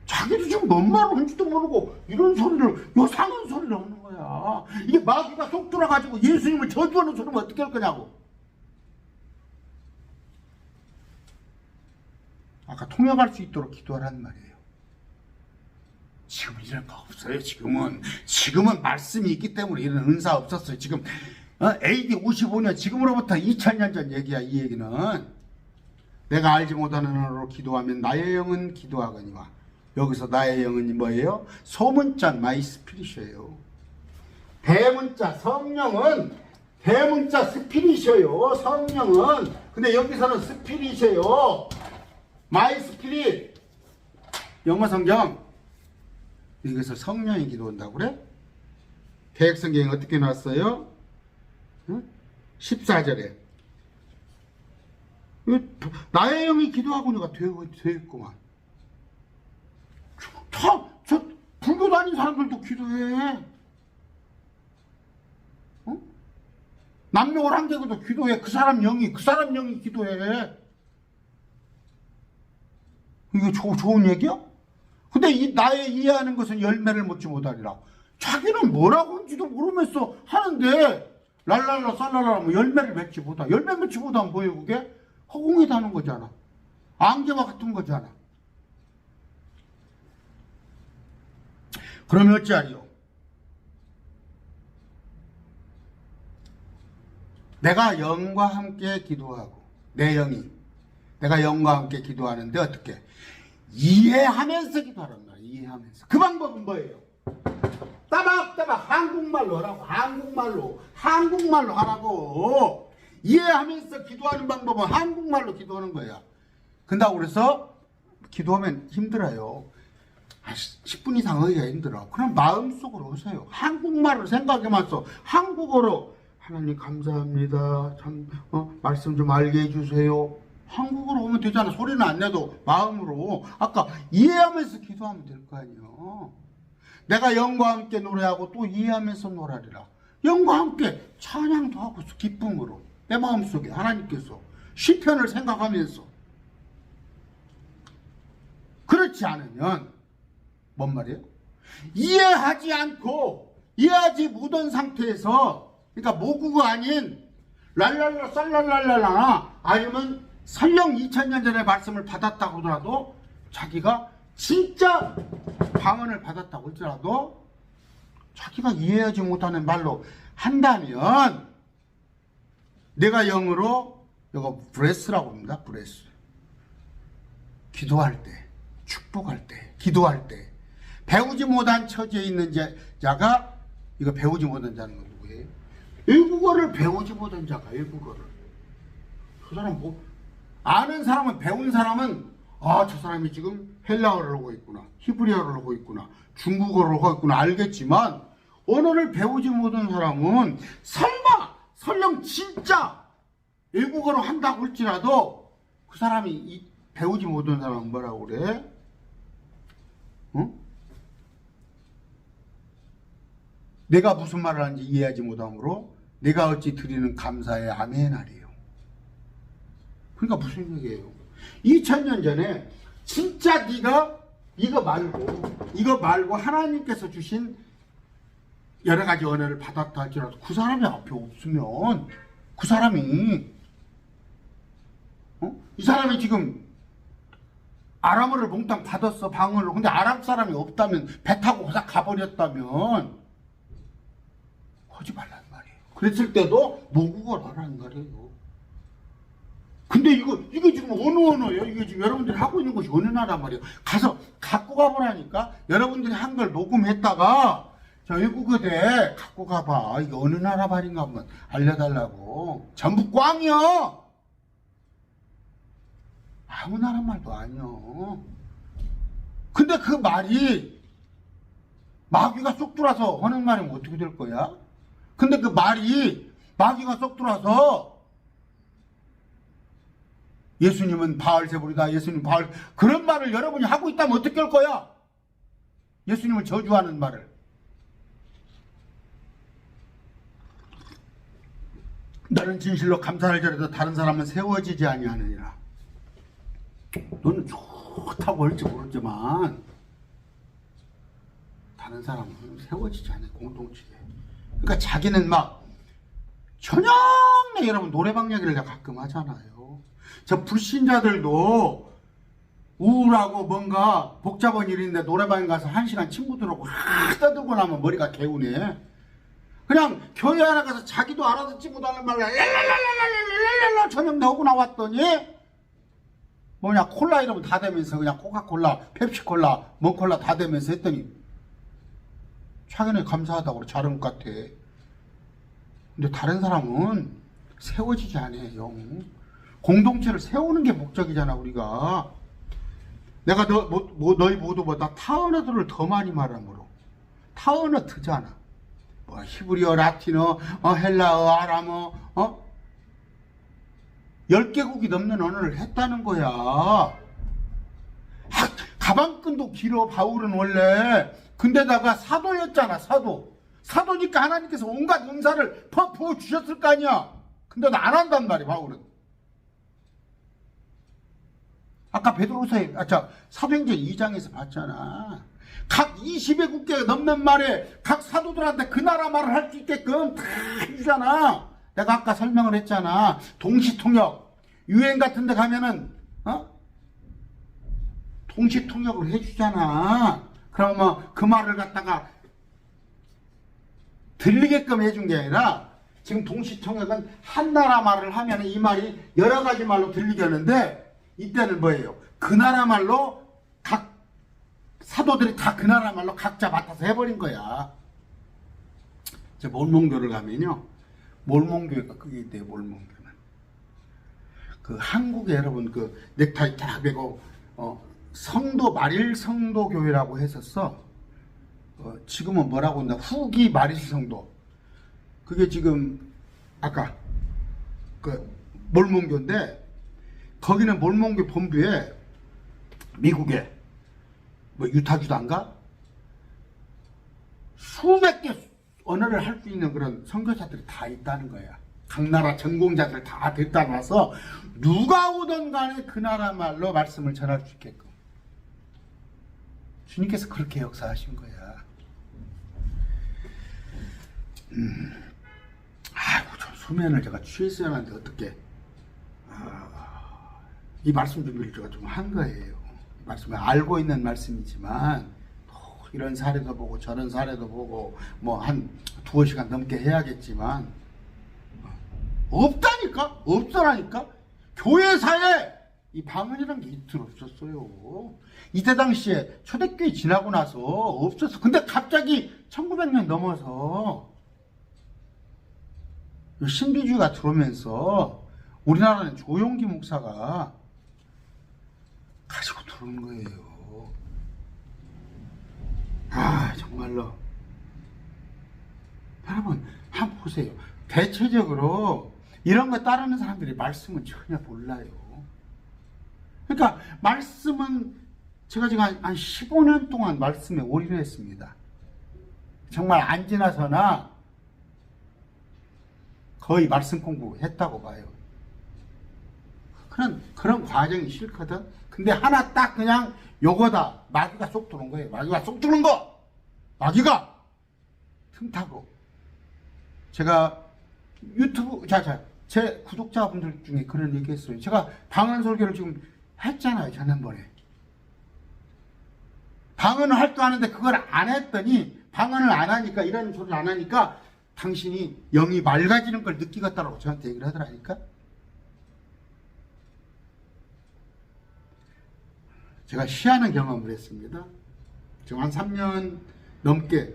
자기도 지금 뭔 말을 하는지도 모르고 이런 소리를, 요상한 소리를 하는 거야. 이게 마귀가 속 들어가지고 예수님을 저주하는 소리면 어떻게 할 거냐고. 아까 통역할 수 있도록 기도하라는 말이에요. 지금 이런 거 없어요. 지금은 말씀이 있기 때문에 이런 은사 없었어요. 지금 AD 55년 지금으로부터 2000년 전 얘기야. 이 얘기는 내가 알지 못하는 언어로 기도하면 나의 영은 기도하거니와. 여기서 나의 영은 뭐예요? 소문자 마이 스피릿이에요. 대문자 성령은 대문자 스피릿이에요. 성령은. 근데 여기서는 스피릿이에요. 마이 스피릿. 영어 성경 여기서 성령이 기도한다고 그래? 개혁성경이 어떻게 나왔어요? 14절에 나의 영이 기도하고니가 되겠구만. 저 불교 다닌 사람들도 기도해. 남녀 오랑캐도 기도해. 그 사람 영이 기도해. 이게 좋은 얘기야? 근데 나의 이해하는 것은 열매를 맺지 못하리라. 자기는 뭐라고 하는지도 모르면서 하는데 랄랄라 쌀랄라 뭐 열매를 맺지 못하. 열매 맺지 못하면 뭐예요 그게? 허공에 다는 거잖아. 안개와 같은 거잖아. 그러면 어찌하리요? 내가 영과 함께 기도하고 내 영이 내가 영과 함께 기도하는데 어떻게? 이해하면서 기도하란 말이야. 이해하면서. 그 방법은 뭐예요? 따박따박 한국말로 하라고. 한국말로 하라고. 이해하면서 기도하는 방법은 한국말로 기도하는 거야. 근다고 그래서 기도하면 힘들어요. 10분 이상 하기가 힘들어. 그럼 마음속으로 오세요. 한국말을 생각해면서 한국어로 하나님 감사합니다. 참 말씀 좀 알게 해주세요. 한국어로 오면 되잖아. 소리는 안 내도 마음으로. 아까 이해하면서 기도하면 될 거 아니에요. 내가 영과 함께 노래하고 또 이해하면서 노래하리라. 영과 함께 찬양도 하고 기쁨으로 내 마음속에 하나님께서 시편을 생각하면서. 그렇지 않으면 뭔 말이에요? 이해하지 못한 상태에서, 그러니까 모국어가 아닌 랄랄라 쌀랄랄랄라 아니면 설령 2000년 전에 말씀을 받았다고 하더라도 자기가 진짜 방언을 받았다고 할지라도 자기가 이해하지 못하는 말로 한다면 내가 영으로 이거 브레스라고 합니다. 브레스. 기도할 때, 축복할 때, 기도할 때 배우지 못한 처지에 있는 자가, 이거 배우지 못한 자는 누구예요? 외국어를 배우지 못한 자가, 외국어를. 그 사람 뭐 아는 사람은, 배운 사람은 저 사람이 지금 헬라어를 하고 있구나, 히브리어를 하고 있구나, 중국어를 하고 있구나 알겠지만, 언어를 배우지 못한 사람은 설령 진짜 외국어로 한다고 할지라도 그 사람이 배우지 못한 사람은 뭐라고 그래? 응? 내가 무슨 말을 하는지 이해하지 못함으로 내가 어찌 드리는 감사의 아멘하리요. 그러니까 무슨 얘기예요? 2000년 전에 진짜 네가 이거 말고 하나님께서 주신 여러 가지 언어를 받았다 할지라도 그 사람이 앞에 없으면 그 사람이 이 사람이 지금 아람어를 몽땅 받았어, 방언을. 근데 아랍 사람이 없다면, 배 타고 호사 가버렸다면 하지 말란 말이에요. 그랬을 때도 모국어를 하라는 말이에요. 근데 이거 지금 어느 언어예요? 이게 지금 여러분들이 하고 있는 것이 어느 나라 말이에요? 가서 갖고 가보라니까. 여러분들이 한 걸 녹음했다가 저 외국어대 갖고 가봐. 이게 어느 나라 말인가 한번 알려달라고. 전부 꽝이야. 아무 나라 말도 아니요. 근데 그 말이 마귀가 쏙 들어와서 하는 말이면 어떻게 될 거야? 근데 그 말이 마귀가 쏙 들어와서 예수님은 바알세불이다, 예수님 바알, 그런 말을 여러분이 하고 있다면 어떻게 할 거야? 예수님을 저주하는 말을. 나는 진실로 감사를 절해도 다른 사람은 세워지지 아니하느니라. 너는 좋다고 할지 모르지만 다른 사람은 세워지지 않아요. 공동체에. 그러니까 자기는 막 저녁에 여러분 노래방 얘기를 내가 가끔 하잖아요. 저 불신자들도 우울하고 뭔가 복잡한 일인데 노래방에 가서 1시간 친구들하고 떠들고 나면 머리가 개운해. 그냥 교회 하나 가서 자기도 알아듣지 못하는 말을 랄랄랄랄랄랄랄랄 저녁 나오고 나왔더니 뭐냐, 콜라 이러면 다 되면서 그냥 코카콜라, 펩시콜라, 뭔콜라 다 되면서 했더니 자기는 감사하다고 잘한 것 같아. 근데 다른 사람은 세워지지 않아요. 공동체를 세우는 게 목적이잖아, 우리가. 내가 너희 모두보다 타언어들을 더 많이 말하므로. 타언어 트잖아. 뭐 히브리어, 라틴어, 헬라어, 아람어, 10개국이 넘는 언어를 했다는 거야. 가방끈도 길어, 바울은 원래. 근데다가 사도였잖아, 사도. 사도니까 하나님께서 온갖 은사를 부어주셨을 거 아니야. 근데 안 한단 말이야, 바울은. 아까 베드로서에, 사도행전 2장에서 봤잖아. 각 20의 국가가 넘는 말에 각 사도들한테 그 나라 말을 할 수 있게끔 다 해주잖아. 내가 아까 설명을 했잖아. 동시통역. 유엔 같은 데 가면은, 동시통역을 해주잖아. 그러면 그 말을 갖다가 들리게끔 해준 게 아니라, 지금 동시통역은 한 나라 말을 하면 이 말이 여러 가지 말로 들리게 하는데, 이때는 뭐예요? 그 나라 말로 각 사도들이 다 그 나라 말로 각자 맡아서 해버린 거야. 저 몰몬교를 가면요. 몰몬교가 그게 있대요, 몰몬교는. 그 한국에 여러분 그 넥타이 딱 매고, 성도, 마릴 성도 교회라고 했었어. 지금은 뭐라고 했나? 후기 마릴 성도. 그게 지금, 아까, 그, 몰몬교인데, 거기는 몰몬교 본부에, 미국에, 뭐, 유타주단가? 수백 개 언어를 할 수 있는 그런 선교사들이 다 있다는 거야. 각 나라 전공자들 다 데리다 놔서 누가 오든 간에 그 나라 말로 말씀을 전할 수 있게끔. 주님께서 그렇게 역사하신 거야. 아이고, 저 수면을 제가 취했어야 하는데 어떻게. 이 말씀 준비를 제가 좀 한 거예요. 이 말씀을 알고 있는 말씀이지만 이런 사례도 보고 저런 사례도 보고 뭐 한 2시간 넘게 해야겠지만 없다니까? 없더라니까? 교회사에 이 방언이라는 게 이틀 없었어요. 이때 당시에 초대교회 지나고 나서 없었어. 근데 갑자기 1900년 넘어서 신비주의가 들어오면서 우리나라는 조용기 목사가 가지고 들어온 거예요. 아, 정말로. 여러분, 한번 보세요. 대체적으로 이런 거 따르는 사람들이 말씀은 전혀 몰라요. 그러니까 말씀은 제가 지금 한 15년 동안 말씀에 올인했습니다. 정말 안 지나서나 거의 말씀 공부했다고 봐요. 그런 과정이 싫거든. 근데 하나 딱 그냥 요거다. 마귀가 쏙 들어온 거예요. 마귀가 쏙 들어온 거. 마귀가 틈타고. 제가 유튜브 제 구독자분들 중에 그런 얘기 했어요. 제가 방언 설교를 지금 했잖아요. 지난번에. 방언을 할 줄 아는데 그걸 안 했더니 방언을 안 하니까 이런 소리를 안 하니까 당신이 영이 맑아지는 걸 느끼겠다라고 저한테 얘기를 하더라니까. 제가 희한한 경험을 했습니다. 지금 한 3년 넘게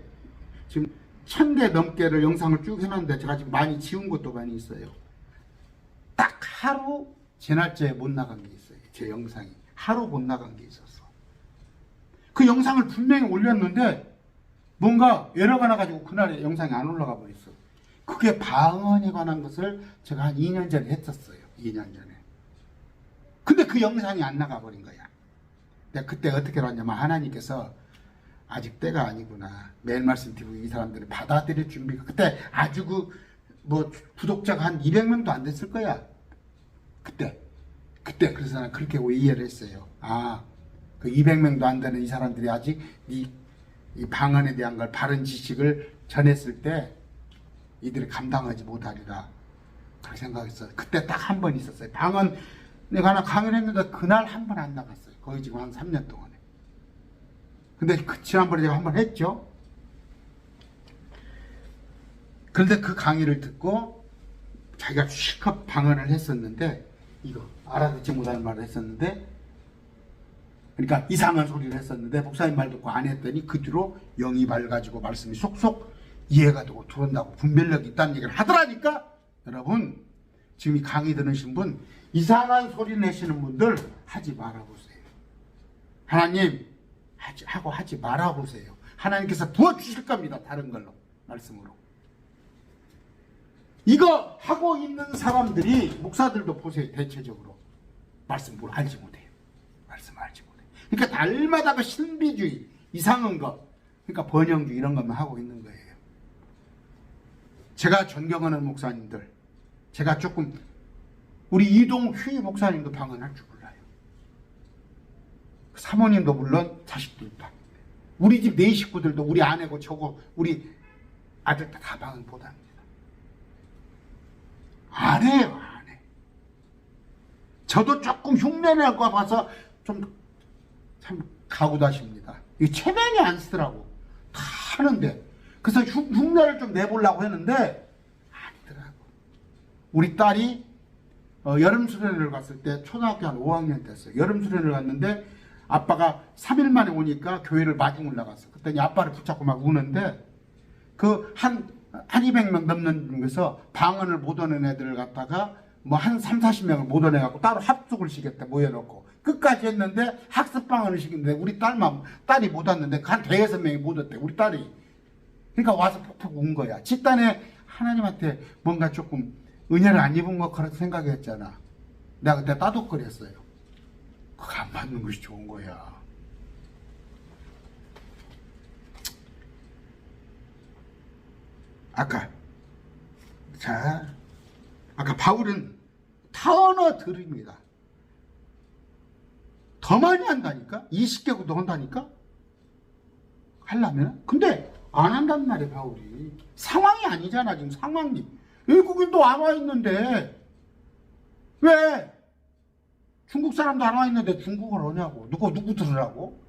지금 1000개 넘게를 영상을 쭉 해놨는데 제가 지금 많이 지운 것도 많이 있어요. 딱 하루 제 날짜에 못 나간 게 있어요. 제 영상이 하루 못 나간 게 있었어. 그 영상을 분명히 올렸는데 뭔가 에러가 나가지고 그날에 영상이 안 올라가 버렸어. 그게 방언에 관한 것을 제가 한 2년 전에 했었어요. 2년 전에. 근데 그 영상이 안 나가 버린 거야. 내가 그때 어떻게 알았냐면 하나님께서 아직 때가 아니구나. 매일 말씀 TV 이 사람들을 받아들일 준비가 그때 아주 구독자가 한 200명도 안 됐을 거야. 그때 그래서 나는 그렇게 이해를 했어요. 그 200명도 안 되는 이 사람들이 아직 이 방언에 대한 걸 바른 지식을 전했을 때 이들이 감당하지 못하리라. 그렇게 생각했어요. 그때 딱 한 번 있었어요. 방언 내가 하나 강의를 했는데 그날 한 번 안 나갔어요. 거의 지금 한 3년 동안에. 근데 지난번에 제가 한 번 했죠. 그런데 그 강의를 듣고 자기가 실컷 방언을 했었는데 이거 알아듣지 못하는 말을 했었는데 그러니까 이상한 소리를 했었는데 목사님 말 듣고 안 했더니 그 뒤로 영이 맑아지고 말씀이 속속 이해가 되고 들어온다고 분별력이 있다는 얘기를 하더라니까. 여러분 지금 이 강의 들으신 분 이상한 소리 내시는 분들 하지 말아보세요. 하나님 하지 말아보세요. 하나님께서 부어주실 겁니다. 다른 걸로 말씀으로. 이거 하고 있는 사람들이 목사들도 보세요. 대체적으로 말씀 뭘 알지 못해요. 말씀 알지 못해요. 그러니까 날마다 그 신비주의 이상한 거 그러니까 번영주의 이런 것만 하고 있는 거예요. 제가 존경하는 목사님들 제가 조금 우리 이동휘 목사님도 방언할 줄 몰라요. 사모님도 물론 자식들도 우리 집 네 식구들도 우리 아내고 저고 우리 아들도 다 방언 못합니다. 안 해요. 안 해. 저도 조금 흉내낼 거 봐서 좀 참 가구다십니다. 이 체면이 안 쓰더라고. 다 하는데 그래서 흉내를 좀 내보려고 했는데 아니더라고. 우리 딸이 여름 수련회를 갔을 때 초등학교 한 5학년 됐어요. 여름 수련회를 갔는데 아빠가 3일 만에 오니까 교회를 마중 올라갔어. 그랬더니 아빠를 붙잡고 막 우는데 그 한 200명 넘는 중에서 방언을 못 하는 애들을 갖다가 뭐 한 30-40명을 못 오내갖고 따로 합숙을 시켰대. 모여놓고 끝까지 했는데 학습 방언을 시켰는데 우리 딸이 못 왔는데 한 5-6명이 못 왔대. 우리 딸이. 그러니까 와서 푹푹 운 거야. 집단에 하나님한테 뭔가 조금 은혜를 안 입은 것 그렇게 생각했잖아. 내가 그때 따독거렸어요. 그거 안 받는 것이 좋은 거야. 아까 바울은 타언어 들입니다. 더 많이 한다니까? 20개국도 한다니까? 하려면? 근데 안 한단 말이야 바울이. 상황이 아니잖아 지금 상황이. 외국인도 안 와 있는데 왜? 중국 사람도 안 와 있는데 중국어를 하냐고. 누구 들으라고?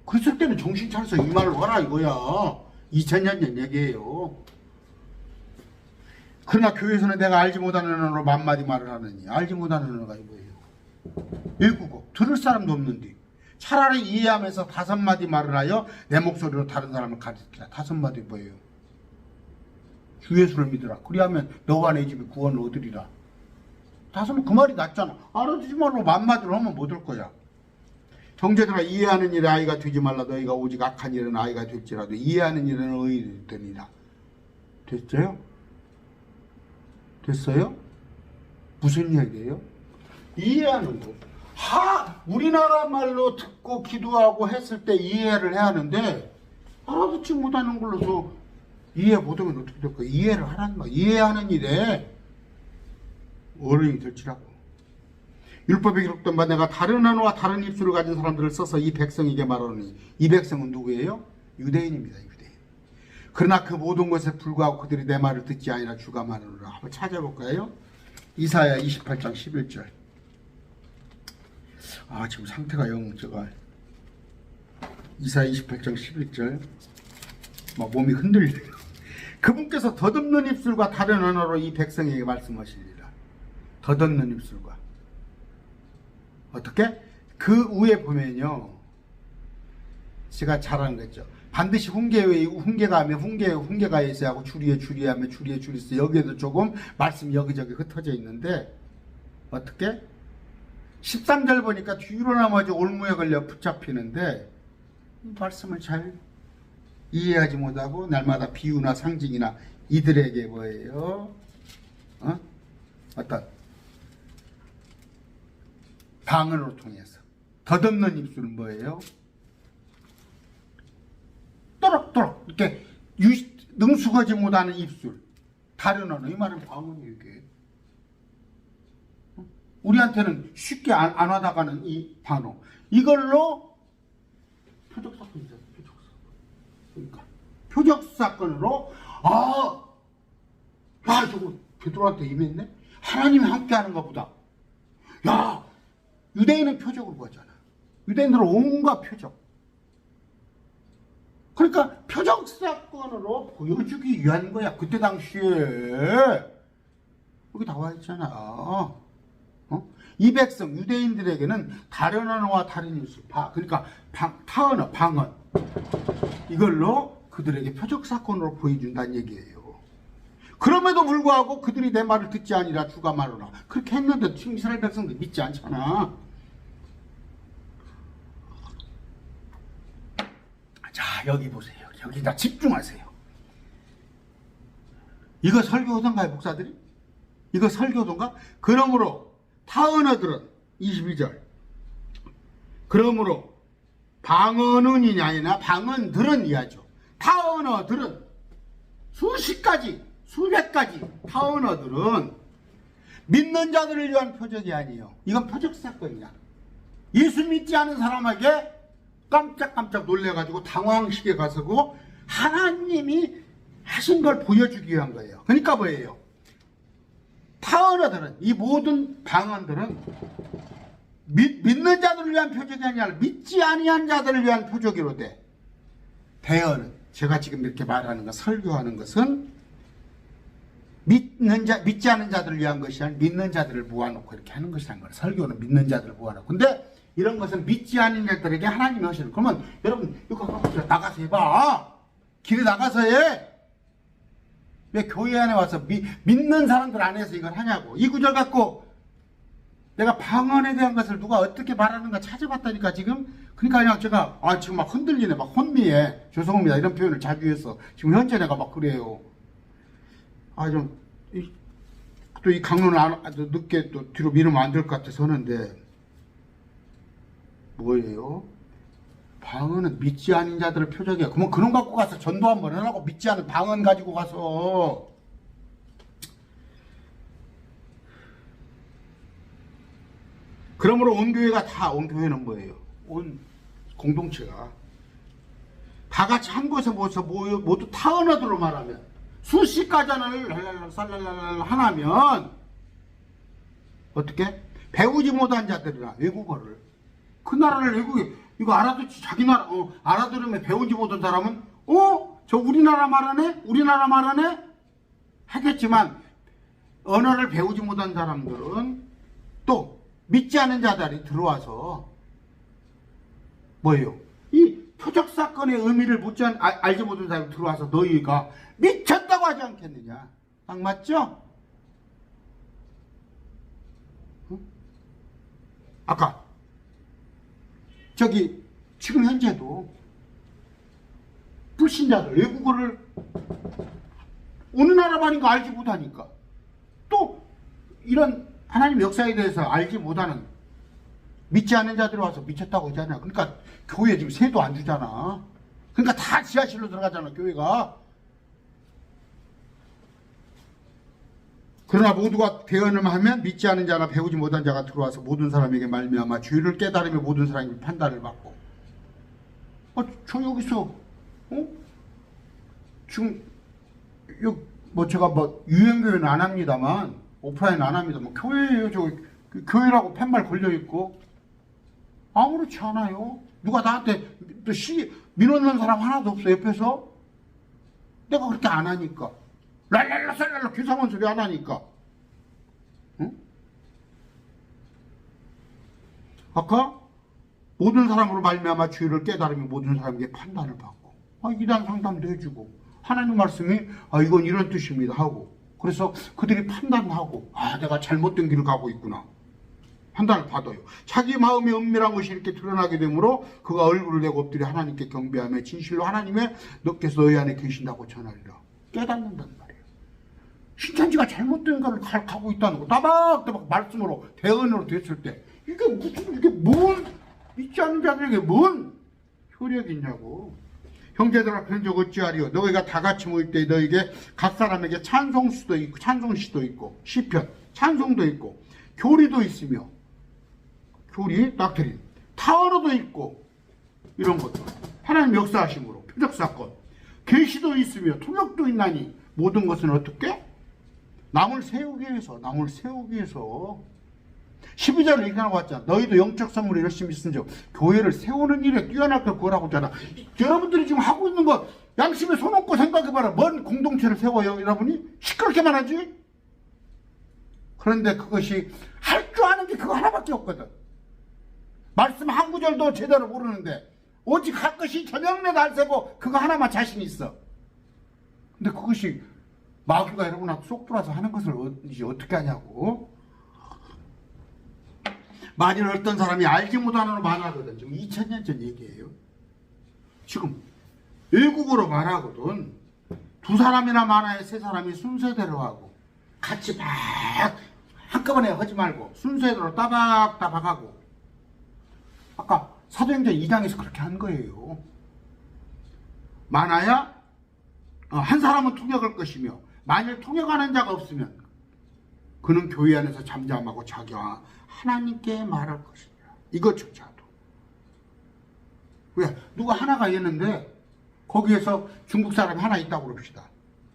그랬을 때는 정신 차려서 이 말을 하라 이거야. 2000년 전 얘기예요. 그러나 교회에서는 내가 알지 못하는 언어로 만마디 말을 하느니. 알지 못하는 언어가 뭐예요? 외국어. 들을 사람도 없는데. 차라리 이해하면서 5마디 말을 하여 내 목소리로 다른 사람을 가르치라. 5마디 뭐예요? 주 예수를 믿으라. 그리하면 너와 내 집에 구원을 얻으리라. 5마디 그 말이 낫잖아. 알아듣지 말고 만마디로 하면 못 올 거야. 형제들아, 이해하는 일에 아이가 되지 말라. 너희가 오직 악한 일은 아이가 될지라도 이해하는 일은 의인이 되니라. 됐어요? 됐어요? 무슨 얘기예요? 이해하는 거. 우리나라 말로 듣고 기도하고 했을 때 이해를 해야 하는데 알아듣지 못하는 걸로서 이해 못하면 어떻게 될까? 이해를 하라는 거야. 이해하는 일에 어른이 될지라고. 율법에 기록된 바 내가 다른 언어와 다른 입술을 가진 사람들을 써서 이 백성에게 말하노니. 이 백성은 누구예요? 유대인입니다. 유대인. 그러나 그 모든 것에 불구하고 그들이 내 말을 듣지 아니라 주가 말하노라. 한번 찾아볼까요? 이사야 28장 11절. 지금 상태가 제가 이사야 28장 11절 막 몸이 흔들려요. 그분께서 덧없는 입술과 다른 언어로 이 백성에게 말씀하시리라. 덧없는 입술과. 어떻게? 그 위에 보면요, 제가 잘하는 거죠. 반드시 훈계가 하면 훈계가 있어야 하고 주리에 주리하면 주리에 주리 있어. 여기에도 조금 말씀이 여기저기 흩어져 있는데 어떻게? 13절 보니까 뒤로 나머지 올무에 걸려 붙잡히는데 말씀을 잘 이해하지 못하고 날마다 비유나 상징이나 이들에게 뭐예요? 어떤 방언으로 통해서. 덧없는 입술은 뭐예요? 또록또록 이렇게 능숙하지 못하는 입술. 다른 언어. 이 말은 방언이에요. 이게. 우리한테는 쉽게 안 와다가는 이 단어. 이걸로 표적사건이죠. 표적사건. 그러니까 표적사건으로 저거 베드로한테 임했네? 하나님이 함께하는 것보다. 야, 유대인은 표적을 구하잖아. 유대인들은 온갖 표적. 그러니까 표적사건으로 보여주기 위한 거야. 그때 당시에. 여기 나와 있잖아. 이 백성 유대인들에게는 다른 언어와 다른 입술, 그러니까 타언어, 방언, 이걸로 그들에게 표적사건으로 보여준다는 얘기예요. 그럼에도 불구하고 그들이 내 말을 듣지 아니라 주가 말하라. 그렇게 했는데 지금 이스라엘 백성들 믿지 않잖아. 자, 여기 보세요. 여기다 집중하세요. 이거 설교하던가요, 목사들이? 이거 설교던가? 그러므로 타언어들은 22절. 그러므로 방언은 이냐이나 방언들은 이하죠. 타언어들은 수십 가지, 수백 가지 타언어들은 믿는 자들을 위한 표적이 아니에요. 이건 표적 사건이야. 예수 믿지 않은 사람에게 깜짝깜짝 놀래가지고 당황식에 가서고 하나님이 하신 걸 보여주기 위한 거예요. 그러니까 뭐예요? 타언어들은, 이 모든 방언들은 믿는 자들을 위한 표적이 아니라 믿지 아니한 자들을 위한 표적이로되, 대언은, 제가 지금 이렇게 말하는 것, 설교하는 것은 믿지 않은 자들을 위한 것이 아니라 믿는 자들을 모아놓고 이렇게 하는 것이라는 거예요. 설교는 믿는 자들을 모아놓고. 근데 이런 것은 믿지 않은 자들에게 하나님이 하시는. 그러면 여러분 이거 나가서 해봐. 길에 나가서 해. 왜 교회 안에 와서 믿는 사람들 안에서 이걸 하냐고. 이 구절 갖고 내가 방언에 대한 것을 누가 어떻게 말하는가 찾아봤다니까 지금. 그러니까 그냥 제가 지금 막 흔들리네, 막 혼미해. 죄송합니다. 이런 표현을 자주 해서 지금 현재 내가 막 그래요. 또 이 강론을 늦게 또 뒤로 미루면 안 될 것 같아서 하는데, 뭐예요? 방언은 믿지 않은 자들을 표적이야. 그러면 그런 거 갖고 가서 전도 한번 해라고. 믿지 않은 방언 가지고 가서. 그러므로 온 교회는 뭐예요? 온 공동체가 다 같이 한 곳에 모여서 모두 타언어들로 말하면, 수십 가전을 하나면 어떻게? 배우지 못한 자들이나 외국어를, 그 나라를 이거 알아듣지, 자기 나라 알아들으면 배우지 못한 사람은 저 우리나라 말하네 하겠지만, 언어를 배우지 못한 사람들은 또 믿지 않은 자들이 들어와서 뭐예요? 이 표적 사건의 의미를 알지 못한 사람이 들어와서 너희가 미쳤다고 하지 않겠느냐? 딱 맞죠? 응? 아까 저기 지금 현재도 불신자들 외국어를 어느 나라 말인 거 알지 못하니까 또 이런 하나님 역사에 대해서 알지 못하는 믿지 않는 자들이 와서 미쳤다고 하잖아. 그러니까 교회 지금 세도 안 주잖아. 그러니까 다 지하실로 들어가잖아, 교회가. 그러나 모두가 대언을 하면 믿지 않은 자나 배우지 못한 자가 들어와서 모든 사람에게 말미암아 주의를 깨달으며 모든 사람이 판단을 받고. 저 여기서 지금 제가 유행교회는 안 합니다만 오프라인 안 합니다만 교회예요. 교회라고 팻말 걸려있고 아무렇지 않아요. 누가 나한테 민원하는 사람 하나도 없어. 옆에서 내가 그렇게 안 하니까 랄랄라 쌀랄라 귀상한 소리 안 하니까. 응? 아까 모든 사람으로 말미암아 주의를 깨달으며 모든 사람에게 판단을 받고 이단 상담도 해주고 하나님 말씀이 이건 이런 뜻입니다 하고 그래서 그들이 판단하고 내가 잘못된 길을 가고 있구나 판단을 받아요. 자기 마음의 은밀한 것이 이렇게 드러나게 되므로 그가 얼굴을 내고 엎드려 하나님께 경배하며 진실로 하나님의 너께서 너희 안에 계신다고 전하리라. 깨닫는단 말이에요. 신천지가 잘못된 걸 가고 있다는 거 따박따박 말씀으로 대언으로 됐을 때 이게 뭔 믿지 않는 자들에게 뭔 효력이 있냐고. 형제들아 그런즉 어찌하리요. 너희가 다 같이 모일 때 너희에게 각 사람에게 찬송시도 있고 시편 찬송도 있고 교리도 있으며 교리 닥트린 타언어도 있고 이런 것들 하나님 역사하심으로 표적사건 계시도 있으며 통역도 있나니 모든 것은 어떻게? 남을 세우기 위해서 12절을 얘기하고 왔잖아. 너희도 영적 선물을 열심히 쓴즉 교회를 세우는 일에 뛰어날 걸 구하라고 했잖아. 여러분들이 지금 하고 있는 거 양심에 손 얹고 생각해봐라. 뭔 공동체를 세워요 여러분이? 시끄럽게만 하지? 그런데 그것이 할 줄 아는 게 그거 하나밖에 없거든. 말씀 한 구절도 제대로 모르는데 오직 할 것이 저명래 날새고 그거 하나만 자신 있어. 근데 그것이 마귀가 여러분한테 쏙 들어와서 하는 것을 이제 어떻게 하냐고. 만일 어떤 사람이 알지 못하는 말하거든. 지금 2000년 전 얘기예요. 지금 외국어로 말하거든. 두 사람이나 많아야 세 사람이 순서대로 하고 같이 막 한꺼번에 하지 말고 순서대로 따박따박 하고. 아까 사도행전 2장에서 그렇게 한 거예요. 많아야 한 사람은 통역할 것이며 만일 통역하는 자가 없으면 그는 교회 안에서 잠잠하고 자기와 하나님께 말할 것이니라. 이것조차도. 왜? 누가 하나가 있는데 거기에서 중국 사람이 하나 있다고 그럽시다.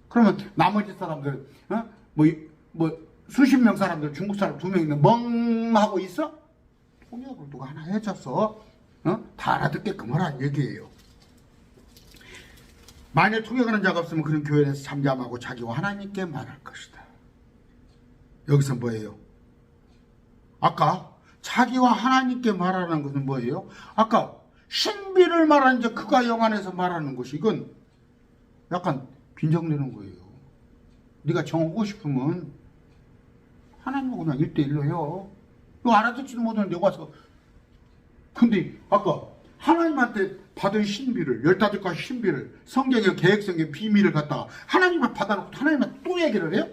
그러면 나머지 사람들 수십 명 사람들 중국 사람 2명 있는데 멍하고 있어? 통역을 누가 하나 해줘서 다 알아듣게끔 하라는 얘기예요. 만일 통역하는 자가 없으면 그는 교회에서 잠잠하고 자기와 하나님께 말할 것이다. 여기서 뭐예요? 아까 자기와 하나님께 말하는 것은 뭐예요? 아까 신비를 말하는 자 그가 영안에서 말하는 것이 이건 약간 빈정되는 거예요. 네가 정하고 싶으면 하나님과 그냥 1대1로 해요. 너 알아듣지도 못하는데 와서. 근데 아까 하나님한테 받은 신비를 15가지 신비를 성경의 계획성의 비밀을 갖다가 하나님한테 받아놓고 하나님한테 또 얘기를 해요?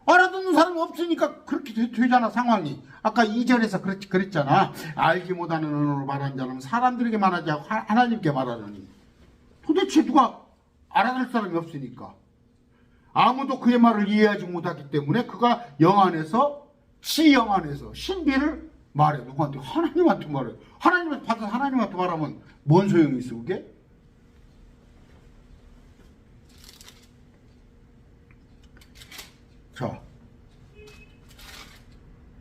알아듣는 사람이 없으니까 그렇게 되잖아 상황이. 아까 2절에서 그랬잖아. 알지 못하는 언어로 말하는 자는 사람들에게 말하지 않고 하나님께 말하느니. 도대체 누가 알아들 사람이 없으니까. 아무도 그의 말을 이해하지 못하기 때문에 그가 영안에서 영안에서 신비를 말해. 누구한테? 하나님한테 말해. 하나님한테 받아서 하나님한테 말하면 뭔 소용이 있어 그게? 자,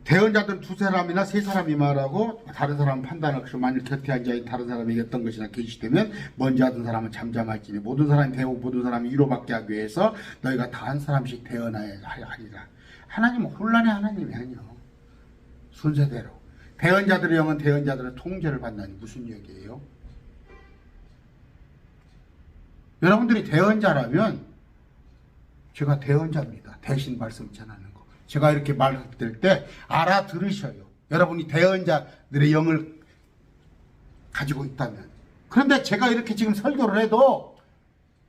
대언자들은 2사람이나 3사람이 말하고 다른 사람은 판단할 것이고 만일 곁에 앉아있는 다른 사람에게 어떤 것이나 계시되면 먼저 하던 사람은 잠잠할지니 모든 사람이 배우고 모든 사람이 위로받게 하기 위해서 너희가 다 한 사람씩 대언하여야 하리라. 하나님은 혼란의 하나님이 아니요. 순서대로. 대언자들의 영은 대언자들의 통제를 받다니 무슨 얘기예요? 여러분들이 대언자라면 제가 대언자입니다. 대신 말씀 전하는 거. 제가 이렇게 말할 때 알아들으셔요. 여러분이 대언자들의 영을 가지고 있다면. 그런데 제가 이렇게 지금 설교를 해도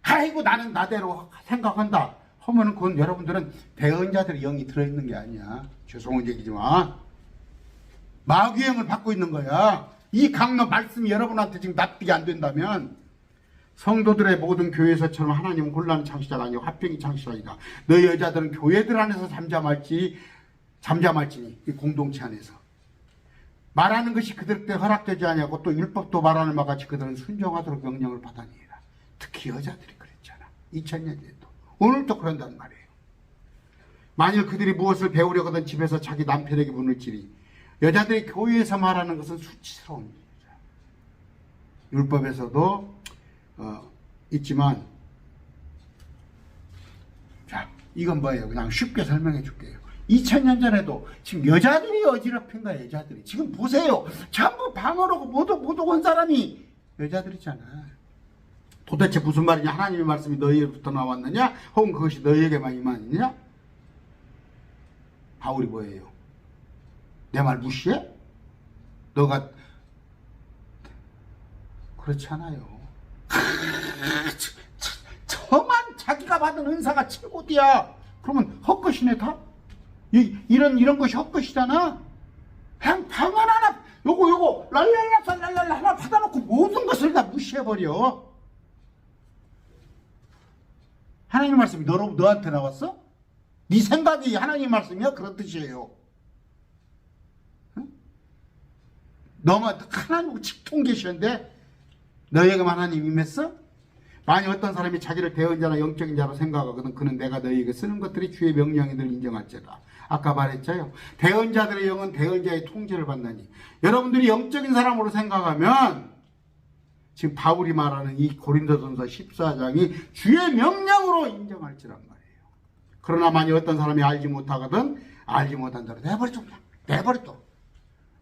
아이고 나는 나대로 생각한다 하면은 그건 여러분들은 대언자들의 영이 들어있는 게 아니야. 죄송한 얘기지만 마귀의 영을 받고 있는 거야. 이 강로 말씀이 여러분한테 지금 납득이 안 된다면 성도들의 모든 교회에서처럼 하나님은 혼란 창시자가 아니고 화평이 창시자이다. 너희 여자들은 교회들 안에서 잠잠할지니 이 공동체 안에서 말하는 것이 그들께 허락되지 아니하고 또 율법도 말하는 바 같이 그들은 순종하도록 명령을 받아니라. 특히 여자들이 그랬잖아. 2000년에도 오늘도 그런단 말이에요. 만일 그들이 무엇을 배우려거든 집에서 자기 남편에게 물을지니 여자들이 교회에서 말하는 것은 수치스러운 일이죠. 율법에서도 있지만 자 이건 뭐예요? 그냥 쉽게 설명해 줄게요. 2000년 전에도 지금 여자들이 어지럽힌 거야. 여자들이 지금 보세요. 전부 방어로고 못 온 사람이 여자들이잖아. 도대체 무슨 말이냐? 하나님의 말씀이 너희로부터 나왔느냐? 혹은 그것이 너희에게만 임하느냐? 바울이 뭐예요? 내 말 무시해? 너가 그렇지 않아요. 저만 자기가 받은 은사가 최고디야. 그러면 헛것이네 다? 이런 것이 헛것이잖아. 그냥 방언 하나 요거 랄랄라 하나 받아놓고 모든 것을 다 무시해버려. 하나님 말씀이 너한테 나왔어? 네 생각이 하나님 말씀이야? 그런 뜻이에요. 응? 너만 하나님 직통 계시는데 너희에게만 하나님 임했어? 만약 어떤 사람이 자기를 대언자나 영적인 자로 생각하거든 그는 내가 너희에게 쓰는 것들이 주의 명령이들 인정할지라. 아까 말했잖아요. 대언자들의 영은 대언자의 통제를 받나니. 여러분들이 영적인 사람으로 생각하면 지금 바울이 말하는 이 고린도전서 14장이 주의 명령으로 인정할지란 말이에요. 그러나 만약 어떤 사람이 알지 못하거든 알지 못한 대로 내버려둬. 그냥 내버려둬.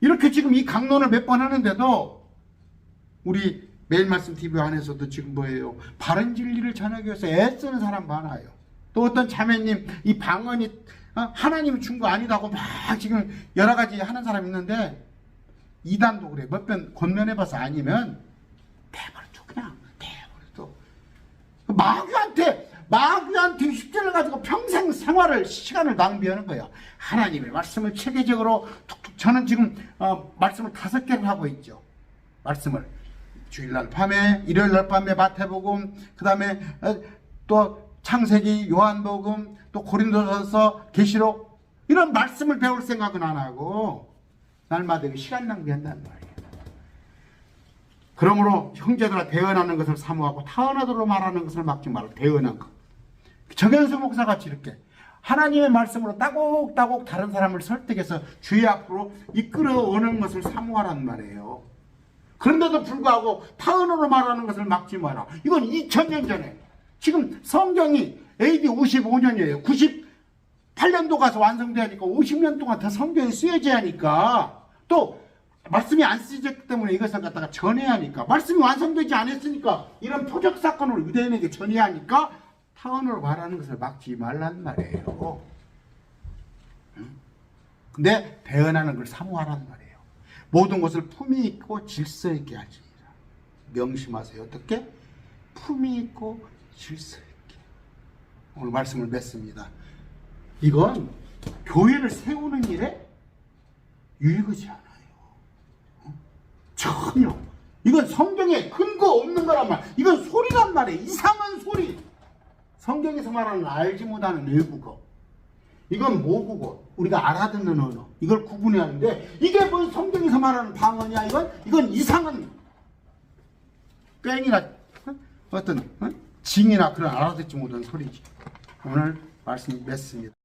이렇게 지금 이 강론을 몇 번 하는데도 우리 매일 말씀 TV 안에서도 지금 뭐예요? 바른 진리를 전하기 위해서 애쓰는 사람 많아요. 또 어떤 자매님 이 방언이 하나님이 준 거 아니다고 막 지금 여러 가지 하는 사람 있는데 이단도 그래. 몇 번 권면해봐서 아니면 내버려둬. 그냥 내버려둬. 마귀한테 십자를 가지고 평생 시간을 낭비하는 거야. 하나님의 말씀을 체계적으로 툭툭 저는 지금 말씀을 5개를 하고 있죠. 말씀을 주일날 밤에 일요일날 밤에 마태복음 그 다음에 또 창세기 요한복음 또 고린도전서 계시록 이런 말씀을 배울 생각은 안 하고 날마다 시간 낭비한단 말이에요. 그러므로 형제들아 대언하는 것을 사모하고 타언하도록 말하는 것을 막지 말고 대언한 것. 정현수 목사같이 이렇게 하나님의 말씀으로 따곡따곡 다른 사람을 설득해서 주의 앞으로 이끌어오는 것을 사모하란 말이에요. 그런데도 불구하고 타언으로 말하는 것을 막지 마라. 이건 2000년 전에 지금 성경이 AD 55년이에요. 98년도 가서 완성되니까 50년 동안 더 성경이 쓰여져야 하니까 또 말씀이 안 쓰여졌기 때문에 이것을 갖다가 전해야 하니까 말씀이 완성되지 않았으니까 이런 표적 사건을 유대인에게 전해야 하니까 타언으로 말하는 것을 막지 말란 말이에요. 근데 대언하는 걸 사모하란 말이에요. 모든 것을 품위 있고 질서 있게 하지니라. 명심하세요. 어떻게? 품위 있고 질서 있게. 오늘 말씀을 맺습니다. 이건 교회를 세우는 일에 유익하지 않아요. 전혀. 이건 성경에 근거 없는 거란 말. 이건 소리란 말이에요. 이상한 소리. 성경에서 말하는 알지 못하는 외국어. 이건 모국어. 우리가 알아듣는 언어. 이걸 구분해야 하는데 이게 뭐 성경에서 말하는 방언이야. 이건 이상한 뺑이나 어떤 징이나 그런 알아듣지 못한 소리지. 오늘 말씀 맺습니다.